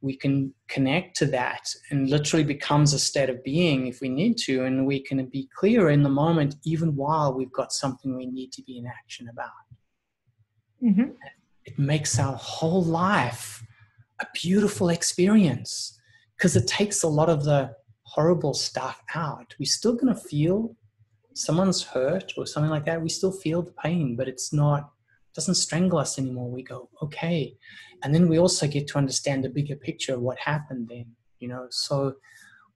we can connect to that and literally becomes a state of being if we need to. And we can be clear in the moment, even while we've got something we need to be in action about. Mm-hmm. It makes our whole life a beautiful experience because it takes a lot of the horrible stuff out. We're still going to feel someone's hurt or something like that. We still feel the pain, but doesn't strangle us anymore. We go, okay. And then we also get to understand the bigger picture of what happened then, so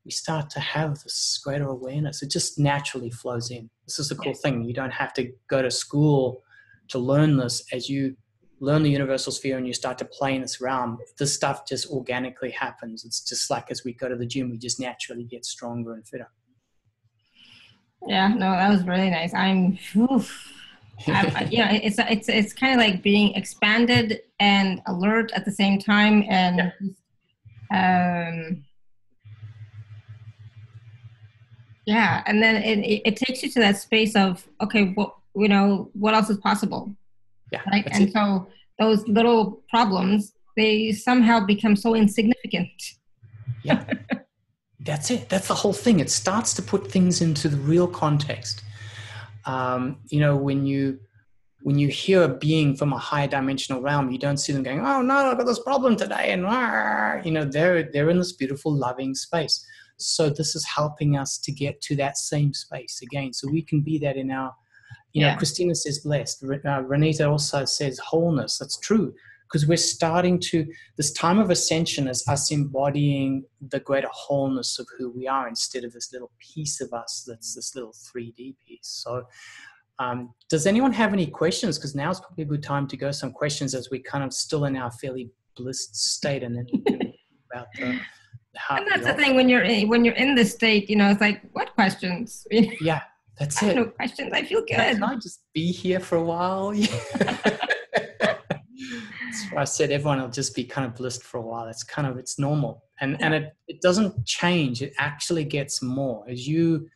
we start to have this greater awareness. It just naturally flows in. This is the cool thing. You don't have to go to school to learn this. As you learn the universal sphere and you start to play in this realm, this stuff just organically happens. It's just like as we go to the gym, we just naturally get stronger and fitter. Yeah, no, that was really nice. It's kind of like being expanded and alert at the same time, and and then it takes you to that space of okay, what else is possible, right? And so those little problems, they somehow become so insignificant. Yeah. That's it. That's the whole thing. It starts to put things into the real context. When you hear a being from a higher dimensional realm, you don't see them going, oh no, I've got this problem today. And, they're in this beautiful, loving space. So this is helping us to get to that same space again. So we can be that in our, Christina says blessed. Renita also says wholeness. That's true. Because we're starting to, this time of ascension is us embodying the greater wholeness of who we are instead of this little piece of us that's this little 3D piece. So does anyone have any questions? Because now is probably a good time to go some questions as we kind of still in our fairly blissed state, and then about the heart. And that's the thing when you're in this state, it's like, what questions? Yeah, that's it. No questions. I feel good. Can I just be here for a while? That's why I said everyone will just be kind of blissed for a while. It's normal. And it doesn't change. It actually gets more. As you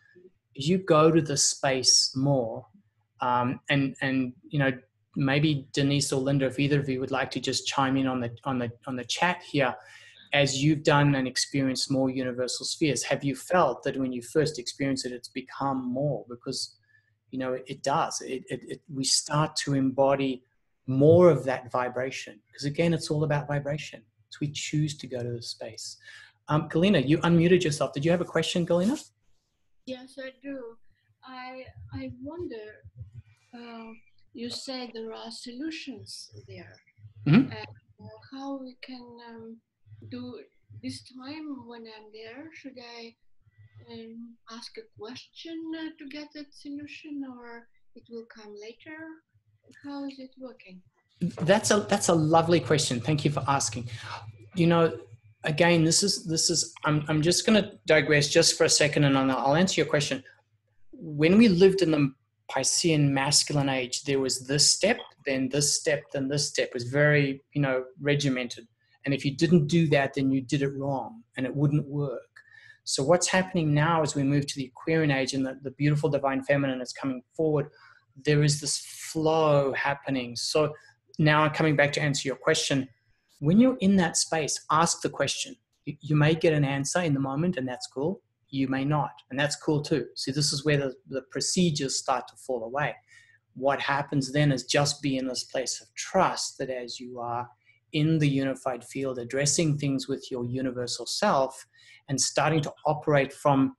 go to the space more, and maybe Denise or Linda, if either of you would like to just chime in on the chat here, as you've done and experienced more universal spheres, have you felt that when you first experienced it, it's become more? Because, you know, it does. We start to embody more of that vibration, because again, it's all about vibration. So we choose to go to the space. Galina, you unmuted yourself. Did you have a question, Galina? Yes, I do. I wonder, you say there are solutions there. Mm-hmm. How we can do this time when I'm there? Should I ask a question to get that solution, or it will come later? How is it working? That's a lovely question. Thank you for asking. You know, again, this is I'm just going to digress just for a second, and I'll answer your question. When we lived in the Piscean masculine age, there was this step, then this step, then this step. It was very, you know, regimented. And if you didn't do that, then you did it wrong and it wouldn't work. So what's happening now as we move to the Aquarian age and the beautiful divine feminine is coming forward, there is this flow happening. So now I'm coming back to answer your question. When you're in that space, ask the question. You may get an answer in the moment, and that's cool. You may not, and that's cool too. See, this is where the procedures start to fall away. What happens then is just be in this place of trust that as you are in the unified field, addressing things with your universal self and starting to operate from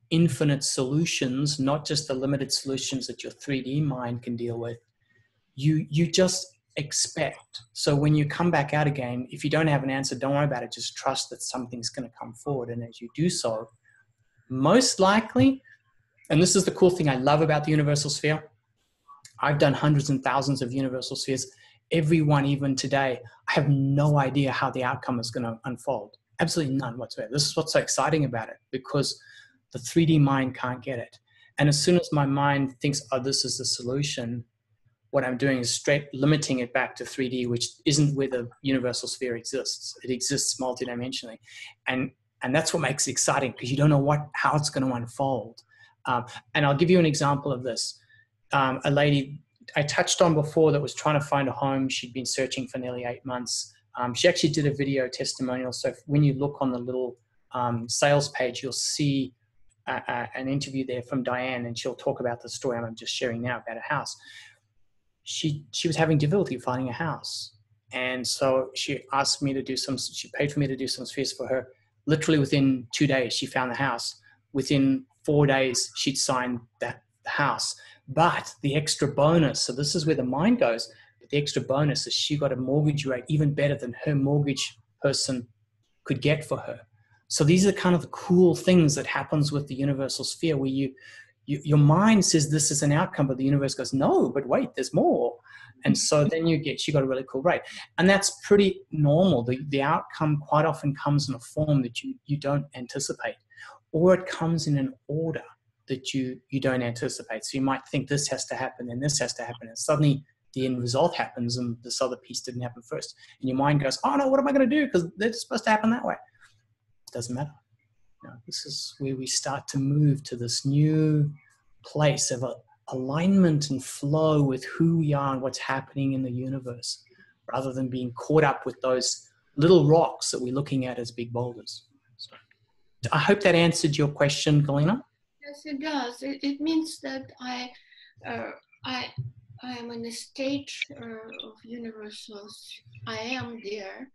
infinite solutions, not just the limited solutions that your 3D mind can deal with, you just expect. So when you come back out again, if you don't have an answer, don't worry about it. Just trust that something's going to come forward. And as you do so, most likely, and this is the cool thing I love about the universal sphere, I've done hundreds and thousands of universal spheres. Every one, even today, I have no idea how the outcome is going to unfold. Absolutely none whatsoever. This is what's so exciting about it, because the 3D mind can't get it. And as soon as my mind thinks, oh, this is the solution, what I'm doing is straight limiting it back to 3D, which isn't where the universal sphere exists. It exists multidimensionally. And that's what makes it exciting, because you don't know how it's going to unfold. And I'll give you an example of this. A lady I touched on before that was trying to find a home. She'd been searching for nearly 8 months. She actually did a video testimonial. So when you look on the little sales page, you'll see an interview there from Diane, and she'll talk about the story I'm just sharing now about a house. She was having difficulty finding a house. And so she asked me to do she paid for me to do some spheres for her. Literally within 2 days, she found the house. Within 4 days, she'd signed the house. But the extra bonus, so this is where the mind goes, but the extra bonus is she got a mortgage rate even better than her mortgage person could get for her. So these are kind of the cool things that happens with the universal sphere, where your mind says this is an outcome, but the universe goes, no, but wait, there's more. And so then she got a really cool rate. And that's pretty normal. The outcome quite often comes in a form that you don't anticipate, or it comes in an order that you don't anticipate. So you might think this has to happen and this has to happen, and suddenly the end result happens and this other piece didn't happen first. And your mind goes, oh no, what am I going to do? Because they're supposed to happen that way. It doesn't matter. You know, this is where we start to move to this new place of alignment and flow with who we are and what's happening in the universe, rather than being caught up with those little rocks that we're looking at as big boulders. So, I hope that answered your question, Galina. Yes, it does. It means that I am in a stage of universals. I am there,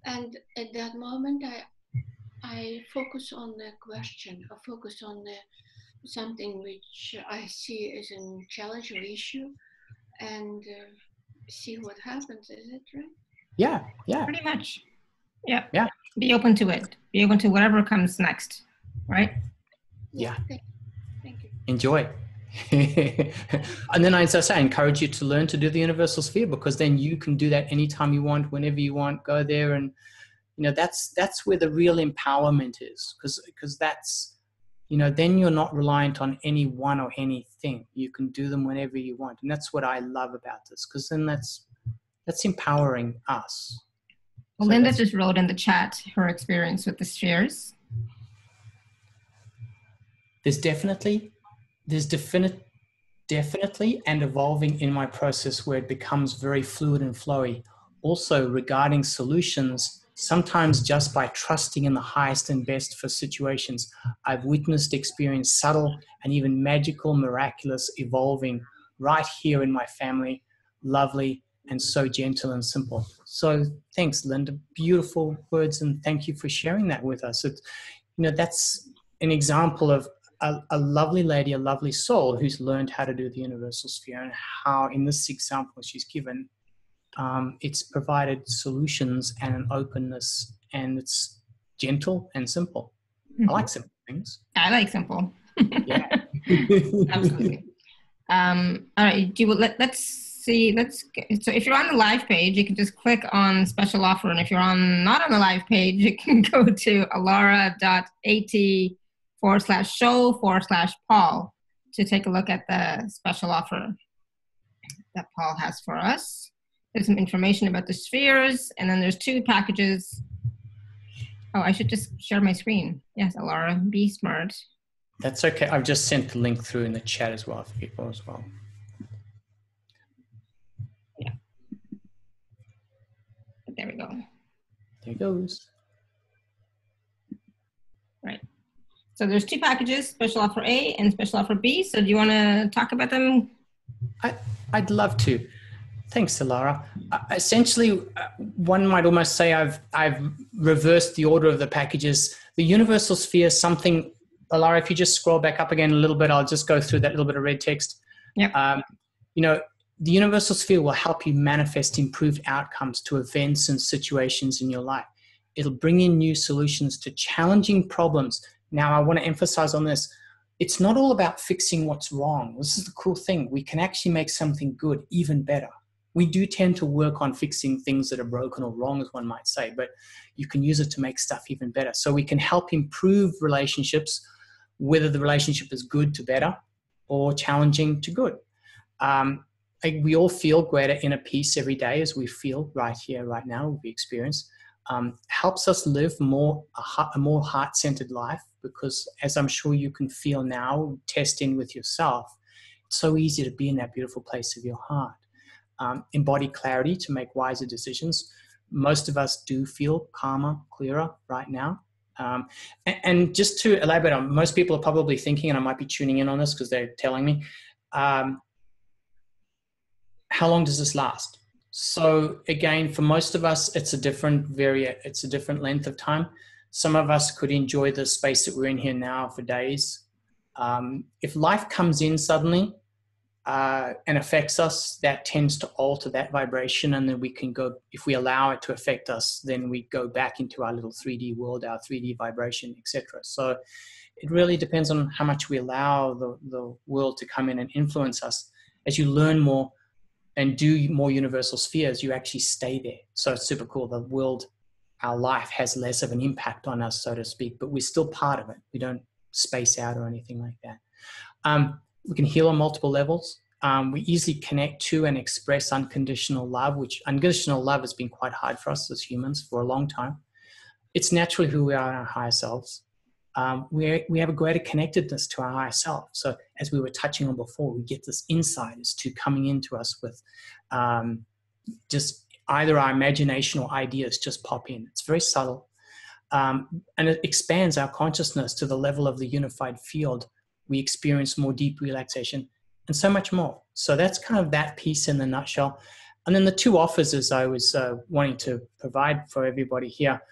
and at that moment, I focus on the question. I focus on something which I see as a challenge or issue, and see what happens. Is it right? Yeah. Pretty much. Yeah. Yeah. Be open to it. Be open to whatever comes next. Right? Yeah. Thank you. Enjoy. And then, as I say, I encourage you to learn to do the universal sphere, because then you can do that anytime you want, whenever you want. Go there, and you know that's where the real empowerment is, because that's, you know, then you're not reliant on anyone or anything. You can do them whenever you want, and that's what I love about this, because then that's empowering us. Well, so Linda just wrote in the chat her experience with the spheres. There's definitely and evolving in my process where it becomes very fluid and flowy. Also, regarding solutions, Sometimes just by trusting in the highest and best for situations, I've witnessed, experienced subtle and even magical, miraculous evolving right here in my family. Lovely and so gentle and simple. So thanks, Linda. Beautiful words, and thank you for sharing that with us. It's, you know, that's an example of a lovely lady, a lovely soul who's learned how to do the universal sphere, and how in this example she's given, it's provided solutions and an openness, and it's gentle and simple. I like simple things. I like simple. Yeah. Absolutely. All right. Let's see. So if you're on the live page, you can just click on special offer. And if you're not on the live page, you can go to alara.at/show/Paul to take a look at the special offer that Paul has for us. There's some information about the spheres, and then there's 2 packages. Oh, I should just share my screen. Yes, Alara, be smart. That's okay. I've just sent the link through in the chat as well for people as well. Yeah. There we go. There it goes. Right. So there's 2 packages, special offer A and special offer B. So do you want to talk about them? I'd love to. Thanks, Alara. Essentially, one might almost say I've reversed the order of the packages. The universal sphere is something, Alara, if you just scroll back up again a little bit, I'll just go through that little bit of red text. Yep. You know, the universal sphere will help you manifest improved outcomes to events and situations in your life. It'll bring in new solutions to challenging problems. Now, I want to emphasize on this. It's not all about fixing what's wrong. This is the cool thing. We can actually make something good even better. We do tend to work on fixing things that are broken or wrong, as one might say, but you can use it to make stuff even better. So we can help improve relationships, whether the relationship is good to better or challenging to good. We all feel greater inner peace every day, as we feel right here, right now, we experience. Helps us live a more heart-centered life, because as I'm sure you can feel now, test in with yourself, it's so easy to be in that beautiful place of your heart. Embody clarity to make wiser decisions. Most of us do feel calmer, clearer right now. And just to elaborate on, most people are probably thinking, and I might be tuning in on this because they're telling me, how long does this last? So again, for most of us, it's a different length of time. Some of us could enjoy the space that we're in here now for days. If life comes in suddenly, and affects us, that tends to alter that vibration, and then we can go, if we allow it to affect us, then we go back into our little 3D world, our 3D vibration, etc. So it really depends on how much we allow the world to come in and influence us. As you learn more and do more universal spheres, you actually stay there. So it's super cool. The world, our life, has less of an impact on us, so to speak, but we're still part of it. We don't space out or anything like that. We can heal on multiple levels. We easily connect to and express unconditional love, which unconditional love has been quite hard for us as humans for a long time. It's naturally who we are in our higher selves. We have a greater connectedness to our higher self. So as we were touching on before, we get this insight as to coming into us with just either our imagination or ideas just pop in. It's very subtle. And it expands our consciousness to the level of the unified field. We experience more deep relaxation and so much more. So that's kind of that piece in the nutshell. And then the 2 offers, as I was wanting to provide for everybody here,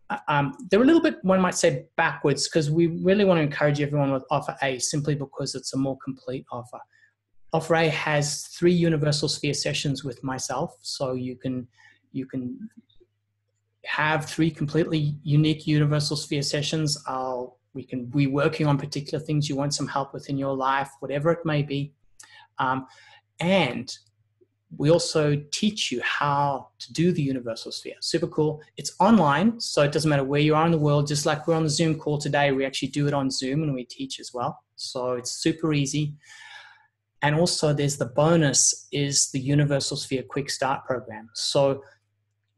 they're a little bit, one might say, backwards, because we really want to encourage everyone with offer A simply because it's a more complete offer. Offer A has 3 universal sphere sessions with myself, so you can have 3 completely unique universal sphere sessions. We can be working on particular things you want some help with in your life, whatever it may be. And we also teach you how to do the universal sphere. Super cool. It's online, so it doesn't matter where you are in the world. Just like we're on the Zoom call today, we actually do it on Zoom and we teach as well. So it's super easy. And also there's the bonus is the Universal Sphere Quick Start Program. So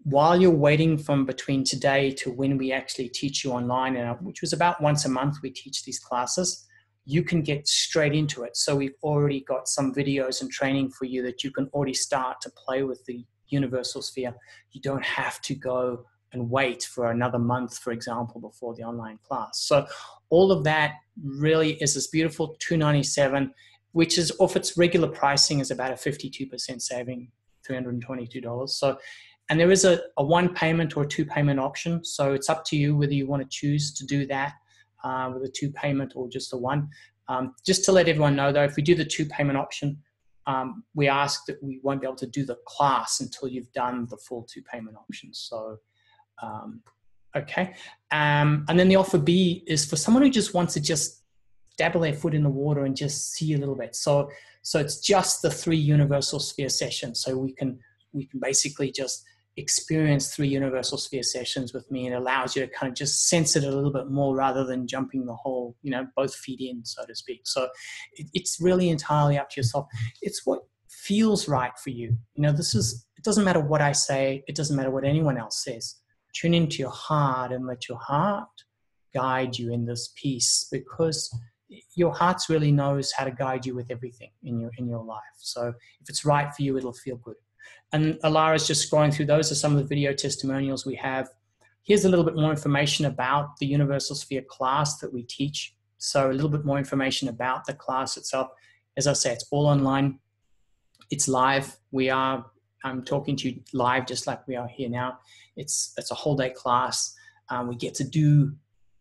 while you're waiting from between today to when we actually teach you online, which was about once a month we teach these classes, you can get straight into it. So we've already got some videos and training for you that you can already start to play with the universal sphere. You don't have to go and wait for another month, for example, before the online class. So all of that really is this beautiful $297, which is off its regular pricing is about a 52% saving, $322. So, and there is a one payment or a two payment option. So it's up to you whether you want to choose to do that with a two payment or just a one. Just to let everyone know though, if we do the two payment option, we ask that we won't be able to do the class until you've done the full two payment options. So, okay. And then the offer B is for someone who just wants to just dabble their foot in the water and just see a little bit. So it's just the 3 universal sphere sessions. So we can basically just experience 3 universal sphere sessions with me, and it allows you to kind of just sense it a little bit more rather than jumping the whole, both feet in, so to speak. So it's really entirely up to yourself. It's what feels right for you. It doesn't matter what I say. It doesn't matter what anyone else says. Tune into your heart and let your heart guide you in this piece, because your heart really knows how to guide you with everything in your life. So if it's right for you, it'll feel good. And Alara's just scrolling through. Those are some of the video testimonials we have. Here's a little bit more information about the Universal Sphere class that we teach. So a little bit more information about the class itself. As I say, it's all online. It's live. I'm talking to you live just like we are here now. It's a whole day class.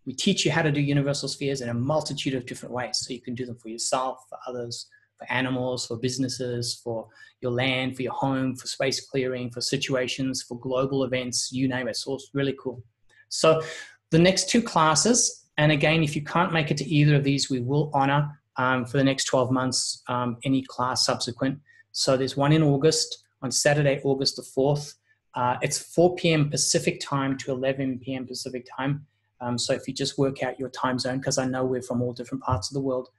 We teach you how to do universal spheres in a multitude of different ways. So you can do them for yourself, for others, for animals, for businesses, for your land, for your home, for space clearing, for situations, for global events, you name it. So it's really cool. So the next 2 classes, and again, if you can't make it to either of these, we will honor for the next 12 months any class subsequent. So there's one in August, on Saturday, August the 4th. It's 4 p.m. Pacific time to 11 p.m. Pacific time. So if you just work out your time zone, because I know we're from all different parts of the world.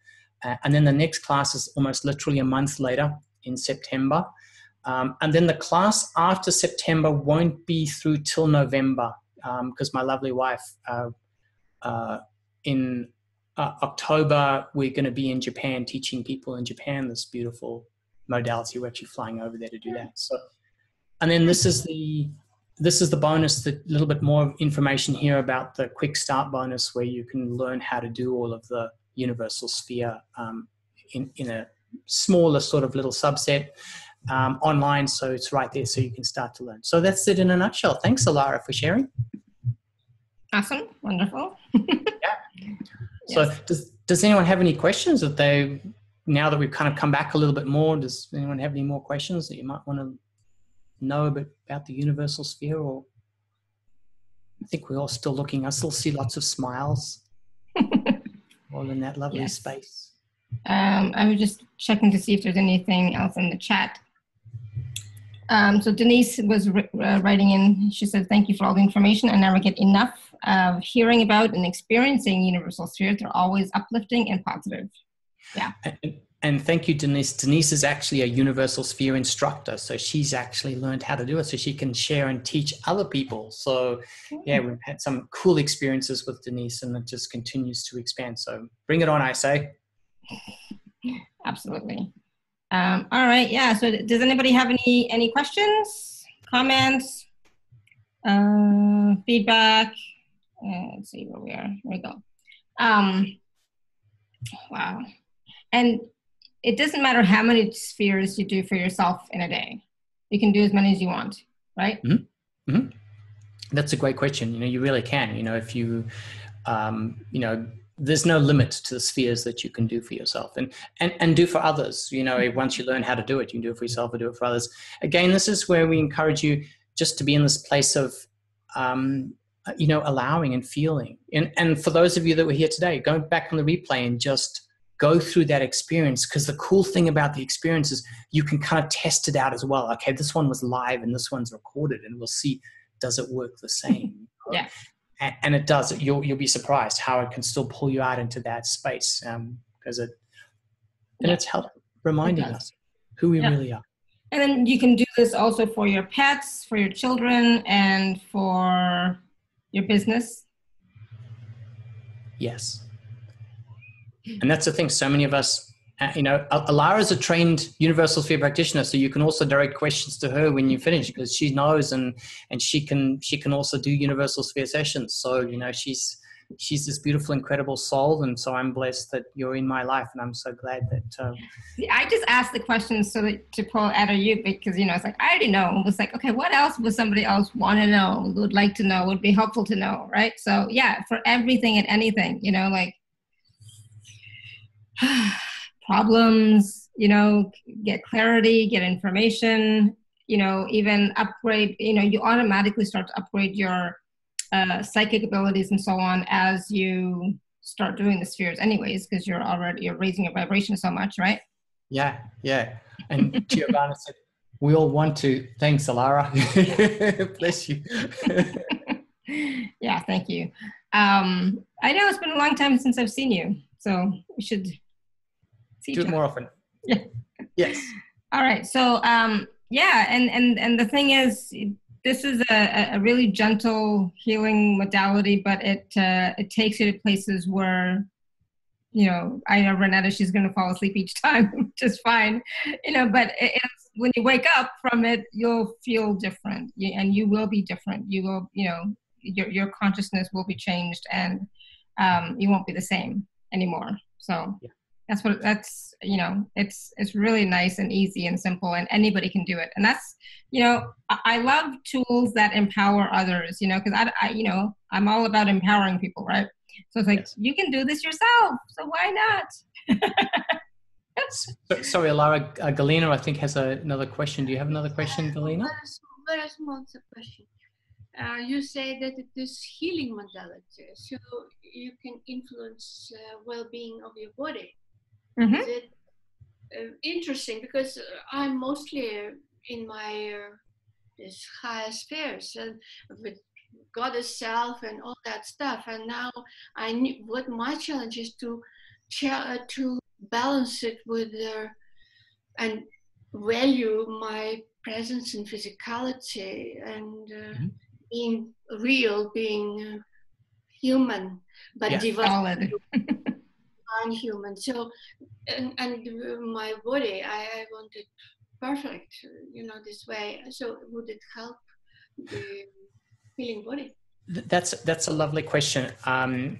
And then the next class is almost literally a month later in September. And then the class after September won't be through till November, because my lovely wife, in October, we're going to be in Japan teaching people in Japan this beautiful modality. We're actually flying over there to do that. So, and then this is the bonus, the little bit more information here about the quick start bonus, where you can learn how to do all of the universal sphere in a smaller sort of little subset online. So it's right there, so you can start to learn. So that's it in a nutshell. Thanks, Alara, for sharing. Awesome. Wonderful. Yeah. Yes. So does anyone have any questions now that we've kind of come back a little bit more, does anyone have any more questions that you might want to know about the universal sphere? Or I think we're all still looking. I still see lots of smiles all in that lovely space. I was just checking to see if there's anything else in the chat. So Denise was writing in. She said, thank you for all the information. I never get enough of hearing about and experiencing universal spheres. They're always uplifting and positive. Yeah. And thank you, Denise. Denise is actually a universal sphere instructor. So she's actually learned how to do it so she can share and teach other people. So yeah, we've had some cool experiences with Denise, and it just continues to expand. So bring it on, I say. Absolutely. All right. Yeah. So does anybody have any questions, comments, feedback? Let's see where we are. Here we go. Wow. And it doesn't matter how many spheres you do for yourself in a day. You can do as many as you want, right? Mm-hmm. Mm-hmm. That's a great question. You really can. If you, there's no limit to the spheres that you can do for yourself and do for others. Once you learn how to do it, you can do it for yourself or do it for others. Again, this is where we encourage you just to be in this place of, allowing and feeling. And for those of you that were here today, go back on the replay and just go through that experience, because the cool thing about the experience is you can kind of test it out as well. Okay, this one was live and this one's recorded, and we'll see, does it work the same? Yeah. And it does. You'll be surprised how it can still pull you out into that space, because it's helped reminding us who we really are. And then you can do this also for your pets, for your children, and for your business. Yes. And that's the thing. So many of us Alara is a trained universal sphere practitioner, so you can also direct questions to her when you finish, because she knows and she can also do universal sphere sessions. So she's this beautiful, incredible soul, and so I'm blessed that you're in my life, and I'm so glad that. See, I just asked the questions so that to pull out of you, because it's like I already know. It was like, okay, what else would somebody else want to know? Would like to know? Would be helpful to know, right? So yeah, for everything and anything, like. Problems, get clarity, get information, even upgrade, you automatically start to upgrade your psychic abilities and so on as you start doing the spheres anyways, because you're raising your vibration so much, right? Yeah. And Giovanna said, we all want to. Thanks, Alara. Bless you. Yeah, thank you. I know it's been a long time since I've seen you, so we should do it more often. Yeah. Yes. All right. So yeah, and the thing is, this is a really gentle healing modality, but it takes you to places where I know Renetta, she's going to fall asleep each time, which is fine, but it's, when you wake up from it, you'll feel different, and you will be different. You will, your consciousness will be changed, and you won't be the same anymore. So. Yeah. It's really nice and easy and simple, and anybody can do it. And that's, I love tools that empower others, because I'm all about empowering people, right? So it's like, yes. You can do this yourself, so why not? Sorry, Alara, Galina, I think has another question. Do you have another question, Galina? Very small question. You say that it is healing modality, so you can influence well-being of your body. Mm-hmm. Is it interesting? Because I'm mostly in my this higher spheres and with goddess self and all that stuff, and now what my challenge is to balance it with and value my presence and physicality and mm-hmm. being real, being human, but divine. Human. So, and my body, I want it perfect, this way. So, would it help the healing body? That's a lovely question.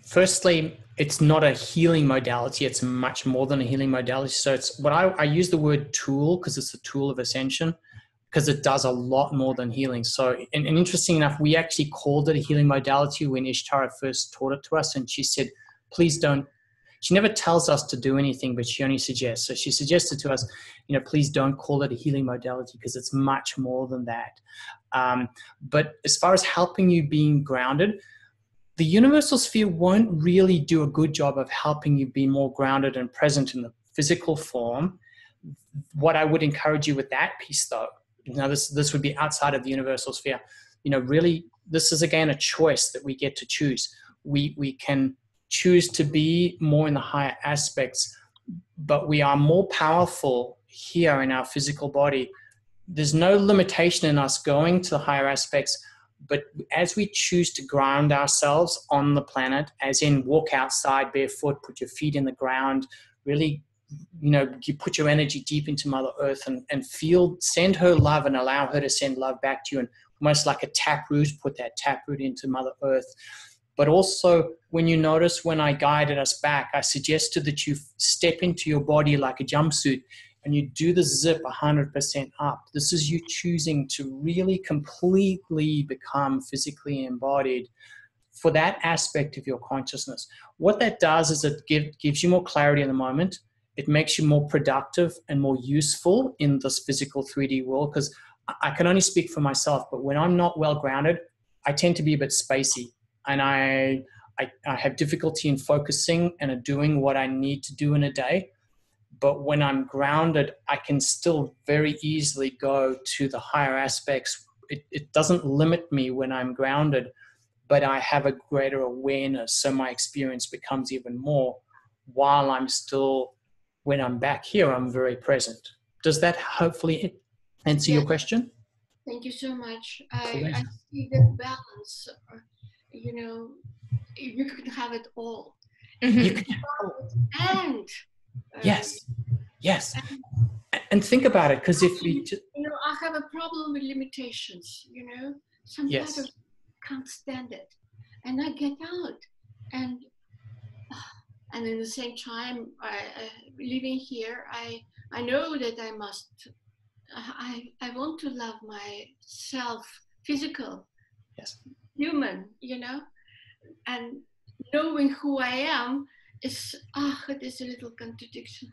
Firstly, it's not a healing modality. It's much more than a healing modality. So, it's what I use the word tool because it's a tool of ascension, because it does a lot more than healing. So, and interesting enough, we actually called it a healing modality when Ishtara first taught it to us, and she said, please don't. She never tells us to do anything, but she only suggests. So she suggested to us, please don't call it a healing modality because it's much more than that. But as far as helping you being grounded, the universal sphere won't really do a good job of helping you be more grounded and present in the physical form. What I would encourage you with that piece, though, this would be outside of the universal sphere. Really, this is again a choice that we get to choose. We can choose to be more in the higher aspects, but we are more powerful here in our physical body. There's no limitation in us going to the higher aspects, but as we choose to ground ourselves on the planet, as in walk outside barefoot, put your feet in the ground, really, you put your energy deep into Mother Earth and send her love and allow her to send love back to you, and almost like a taproot, put that taproot into Mother Earth. But also, when you notice when I guided us back, I suggested that you step into your body like a jumpsuit and you do the zip 100% up. This is you choosing to really completely become physically embodied for that aspect of your consciousness. What that does is it gives you more clarity in the moment. It makes you more productive and more useful in this physical 3D world, because I can only speak for myself, but when I'm not well grounded, I tend to be a bit spacey. And I have difficulty in focusing and doing what I need to do in a day. But when I'm grounded, I can still very easily go to the higher aspects. It doesn't limit me when I'm grounded, but I have a greater awareness. So my experience becomes even more while I'm still, when I'm back here, I'm very present. Does that hopefully answer your question? Thank you so much. I see the balance. You can have it all. Mm-hmm. And Yes. Yes. And think about it, because if we just... I have a problem with limitations, Sometimes Yes. I can't stand it. And I get out. And in the same time, living here, I know that I want to love myself, physical, Yes. human, and knowing who I am it is a little contradiction.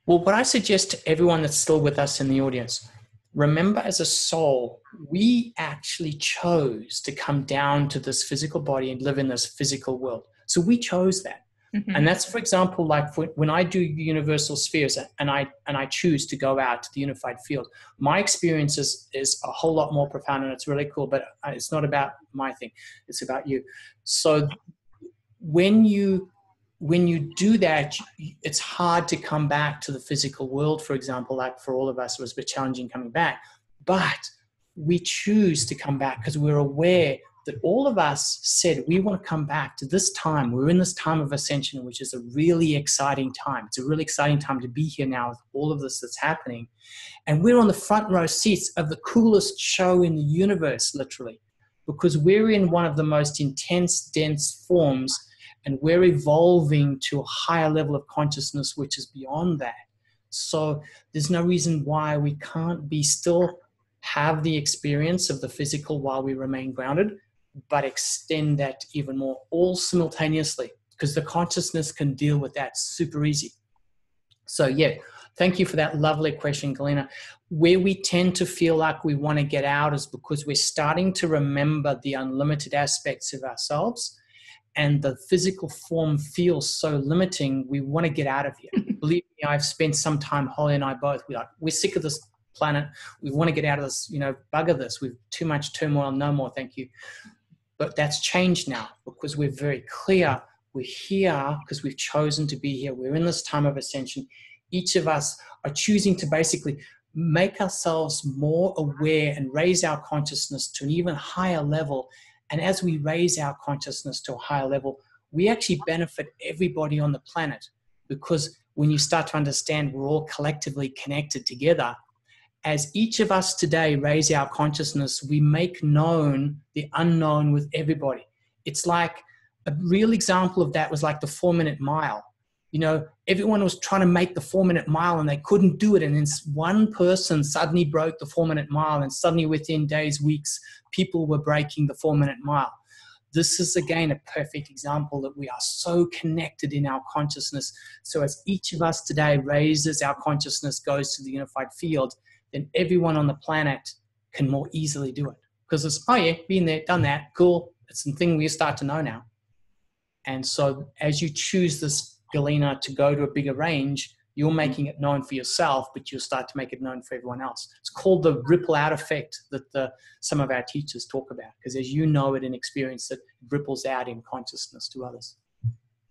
Well, what I suggest to everyone that's still with us in the audience, remember, as a soul, we actually chose to come down to this physical body and live in this physical world. So we chose that. Mm-hmm. And that's, for example, like when I do universal spheres and I choose to go out to the unified field, my experience is a whole lot more profound, and it's really cool, but it's not about my thing. It's about you. So when you do that, it's hard to come back to the physical world, for example. Like for all of us, it was a bit challenging coming back. But we choose to come back because we're aware that all of us said we want to come back to this time. We're in this time of ascension, which is a really exciting time. It's a really exciting time to be here now with all of this that's happening. And we're on the front row seats of the coolest show in the universe, literally, because we're in one of the most intense, dense forms. And we're evolving to a higher level of consciousness, which is beyond that. So there's no reason why we can't still have the experience of the physical while we remain grounded, but extend that even more, all simultaneously, because the consciousness can deal with that super easy. So yeah, thank you for that lovely question, Galina. Where we tend to feel like we want to get out is because we're starting to remember the unlimited aspects of ourselves. And the physical form feels so limiting, we want to get out of here. Believe me, I've spent some time, Holly and I both, we're sick of this planet. We want to get out of this, bugger this. We've too much turmoil, no more, thank you. But that's changed now because we're very clear. We're here because we've chosen to be here. We're in this time of ascension. Each of us are choosing to basically make ourselves more aware and raise our consciousness to an even higher level. And as we raise our consciousness to a higher level, we actually benefit everybody on the planet, because when you start to understand we're all collectively connected together, as each of us today raise our consciousness, we make known the unknown with everybody. It's like a real example of that was like the 4-minute mile. Everyone was trying to make the 4-minute mile and they couldn't do it. And then one person suddenly broke the 4-minute mile, and suddenly within days, weeks, people were breaking the 4-minute mile. This is, again, a perfect example that we are so connected in our consciousness. So as each of us today raises our consciousness, goes to the unified field, then everyone on the planet can more easily do it. Because it's, oh yeah, been there, done that, cool. It's something we start to know now. And so as you choose this, Galina, to go to a bigger range, you're making it known for yourself, but you'll start to make it known for everyone else. It's called the ripple out effect that some of our teachers talk about, because as you know it in experience, it ripples out in consciousness to others.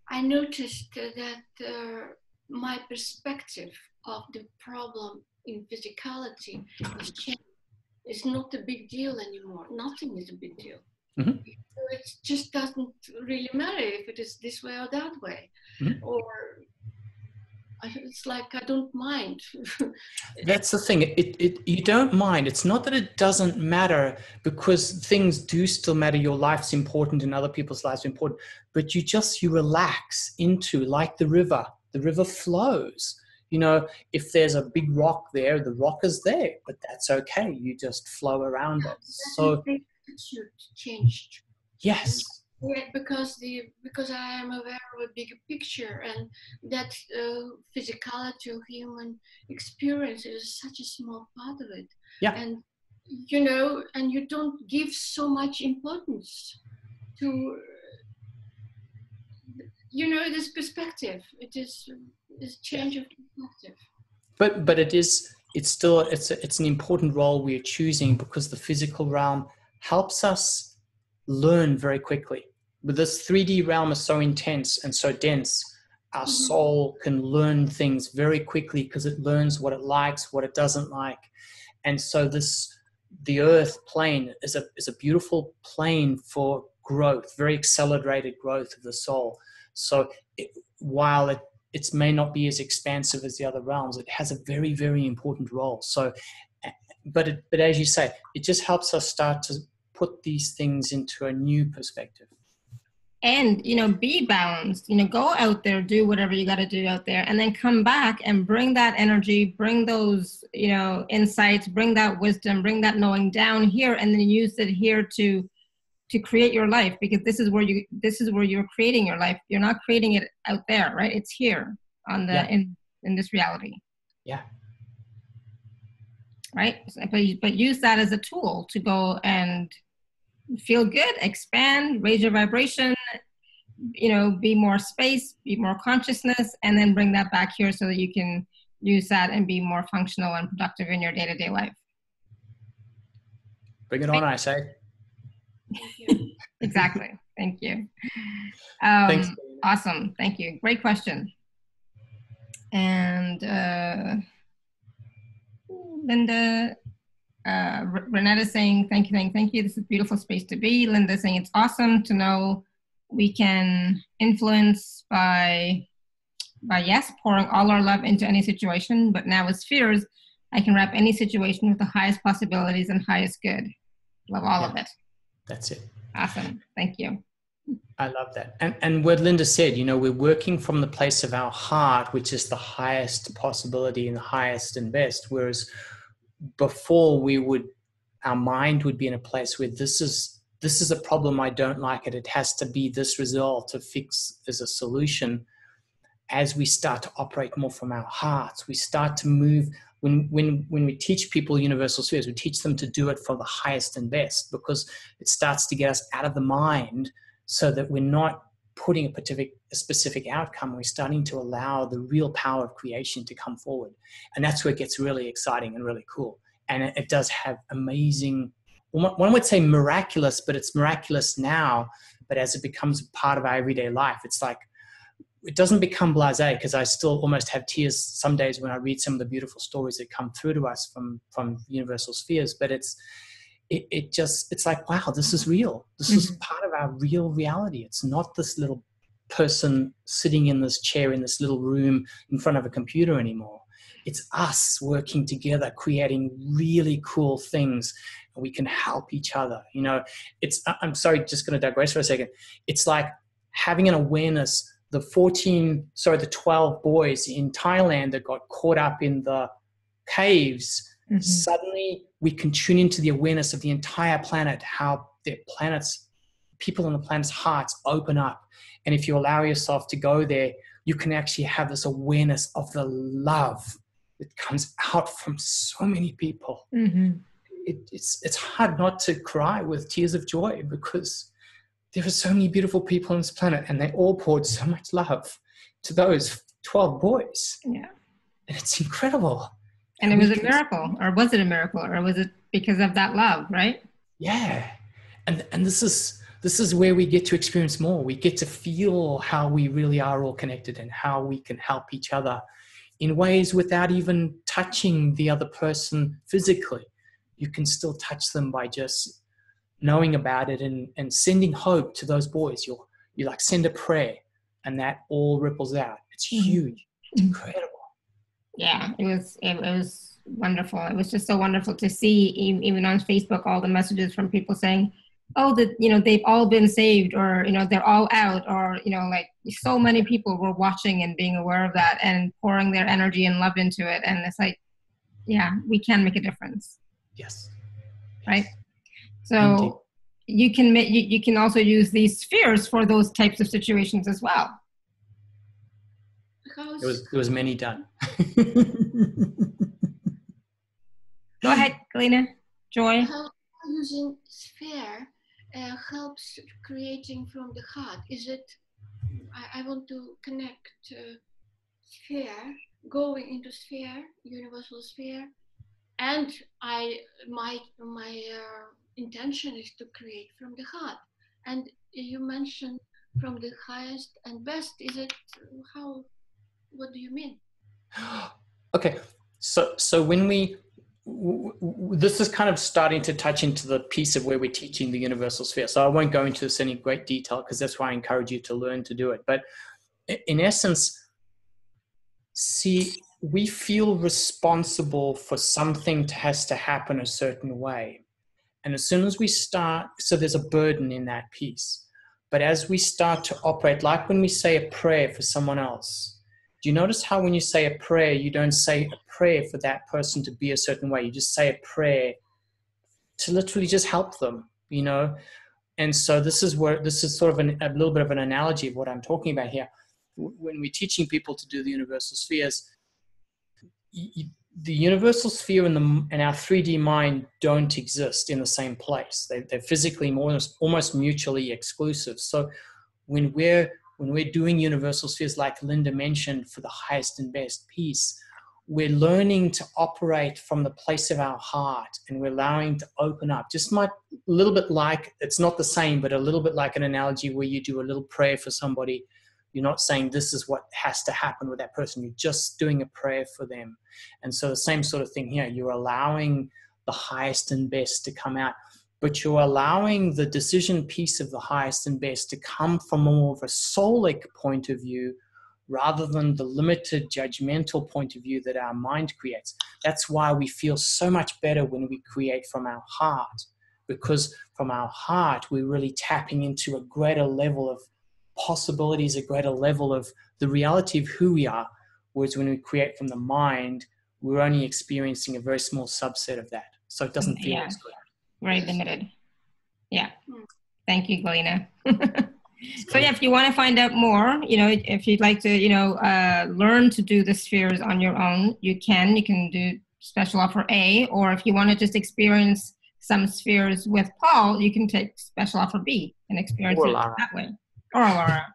I noticed that my perspective of the problem in physicality has changed. It's not a big deal anymore. Nothing is a big deal. Mm-hmm. It just doesn't really matter if it is this way or that way. Mm-hmm. Or it's like I don't mind. That's the thing. You don't mind. It's not that it doesn't matter, because things do still matter. Your life's important and other people's lives are important. But you relax into, like the river. The river flows. If there's a big rock there, the rock is there, but that's okay. You just flow around it. So attitude changed. Yes. Yeah, because I am aware of a bigger picture, and that physicality of human experience is such a small part of it. Yeah. And and you don't give so much importance to this perspective. It is change of perspective. But it's an important role we are choosing, because the physical realm helps us learn very quickly. But this 3D realm is so intense and so dense, our soul can learn things very quickly because it learns what it likes, what it doesn't like. And so the earth plane is a beautiful plane for growth, very accelerated growth of the soul. So while it may not be as expansive as the other realms. It has a very, very important role. So, but as you say, it just helps us start to put these things into a new perspective. And, be balanced, go out there, do whatever you got to do out there, and then come back and bring that energy, bring those, insights, bring that wisdom, bring that knowing down here, and then use it here to create your life, because this is where you're creating your life. You're not creating it out there, right? It's here on the, in this reality. Yeah. Right. But use that as a tool to go and feel good, expand, raise your vibration, be more space, be more consciousness, and then bring that back here so that you can use that and be more functional and productive in your day-to-day life. Bring it on, I say. Thank you. Exactly. Thank you. Thanks. Awesome. Thank you. Great question. And Linda, Renetta saying, thank you. This is a beautiful space to be. Linda saying, it's awesome to know we can influence by yes, pouring all our love into any situation, but now with spheres, I can wrap any situation with the highest possibilities and highest good. Love all of it. That's it. Awesome. Thank you. I love that. And what Linda said, we're working from the place of our heart, which is the highest possibility and the highest and best. Whereas before our mind would be in a place where this is a problem, I don't like it. It has to be this result to fix as a solution. As we start to operate more from our hearts, we start to move. When we teach people universal spheres, we teach them to do it for the highest and best, because it starts to get us out of the mind, so that we're not putting a specific outcome. We're starting to allow the real power of creation to come forward. And that's where it gets really exciting and really cool. And it does have amazing, one would say miraculous, but it's miraculous now. But as it becomes part of our everyday life, it's like, it doesn't become blasé, because I still almost have tears some days when I read some of the beautiful stories that come through to us from universal spheres. But it's like, wow, this is real. This is part of our real reality. It's not this little person sitting in this chair in this little room in front of a computer anymore. It's us working together, creating really cool things. We can help each other. I'm sorry, just going to digress for a second. It's like having an awareness. The 12 boys in Thailand that got caught up in the caves, suddenly we can tune into the awareness of the entire planet, how people on the planet's hearts open up. And if you allow yourself to go there, you can actually have this awareness of the love that comes out from so many people. It's hard not to cry with tears of joy, because there are so many beautiful people on this planet, and they all poured so much love to those 12 boys. Yeah. And it's incredible. And it was a miracle, or was it a miracle, or was it because of that love, right? Yeah. And this is where we get to experience more. We get to feel how we really are all connected, and how we can help each other in ways without even touching the other person physically. You can still touch them by just knowing about it and sending hope to those boys. You like send a prayer, and that all ripples out. It's huge. It's incredible. Yeah, it was wonderful. It was just so wonderful to see, even on Facebook, all the messages from people saying, oh, that, they've all been saved, or, they're all out, or, like so many people were watching and being aware of that and pouring their energy and love into it. And it's like, yeah, we can make a difference. Yes. Right. So indeed, you can also use these spheres for those types of situations as well. There was many done. Go ahead, Galina. Joy. How using sphere helps creating from the heart? Is it? I want to connect sphere, going into sphere, universal sphere, and my intention is to create from the heart. And you mentioned from the highest and best. Is it how? What do you mean? Okay, so when this is kind of starting to touch into the piece of where we're teaching the universal sphere. So I won't go into this in any great detail, because that's why I encourage you to learn to do it. But in essence, See, we feel responsible for something has to happen a certain way. And as soon as we start, so there's a burden in that piece. But as we start to operate, like when we say a prayer for someone else, do you notice how when you say a prayer, you don't say a prayer for that person to be a certain way? You just say a prayer to literally just help them, you know? And so this is sort of a little bit of an analogy of what I'm talking about here. When we're teaching people to do the universal spheres, the universal sphere and our 3D mind don't exist in the same place. They're physically almost mutually exclusive. So when we're doing universal spheres, like Linda mentioned, for the highest and best peace, we're learning to operate from the place of our heart, and we're allowing to open up. Just a little bit like, it's not the same, but a little bit like an analogy where you do a little prayer for somebody. You're not saying this is what has to happen with that person. You're just doing a prayer for them. And so the same sort of thing here. You're allowing the highest and best to come out, but you're allowing the decision piece of the highest and best to come from more of a soulic point of view rather than the limited judgmental point of view that our mind creates. That's why we feel so much better when we create from our heart, because from our heart, we're really tapping into a greater level of possibilities, a greater level of the reality of who we are. Whereas when we create from the mind, we're only experiencing a very small subset of that. So it doesn't feel as good. Very limited. Yeah. Thank you, Galina. So yeah, if you want to find out more, if you'd like to, learn to do the spheres on your own, you can do special offer A, or if you want to just experience some spheres with Paul, you can take special offer B and experience it that way. Or Laura.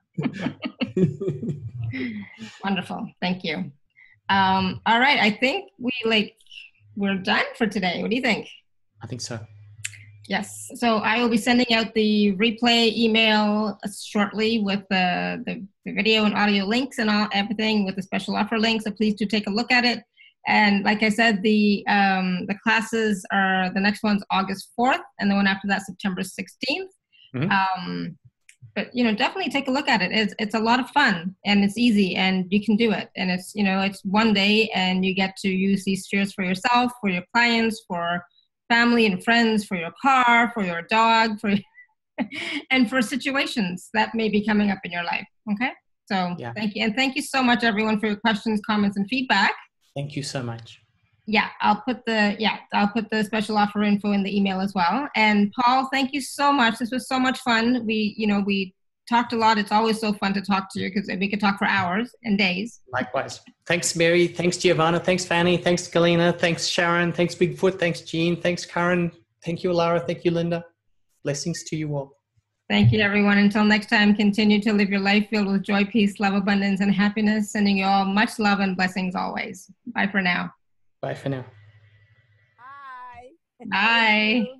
Wonderful. Thank you. All right. I think we're done for today. What do you think? I think so. Yes. So I will be sending out the replay email shortly with the video and audio links and everything with the special offer link. So please do take a look at it. And like I said, the classes are, the next one's August 4th, and the one after that, September 16th. Mm-hmm. But definitely take a look at it. It's a lot of fun, and it's easy, and you can do it. And it's it's one day, and you get to use these spheres for yourself, for your clients, for family and friends, for your car, for your dog, and for situations that may be coming up in your life. Okay. So yeah. Thank you, and thank you so much, everyone, for your questions, comments, and feedback. Thank you so much. Yeah, I'll put the special offer info in the email as well. And Paul, thank you so much. This was so much fun. We talked a lot. It's always so fun to talk to you because we could talk for hours and days. Likewise. Thanks, Mary. Thanks, Giovanna. Thanks, Fanny. Thanks, Galina. Thanks, Sharon. Thanks, Bigfoot. Thanks, Jean. Thanks, Karen. Thank you, Lara. Thank you, Linda. Blessings to you all. Thank you, everyone. Until next time, continue to live your life filled with joy, peace, love, abundance, and happiness. Sending you all much love and blessings always. Bye for now. Bye for now. Bye. Bye.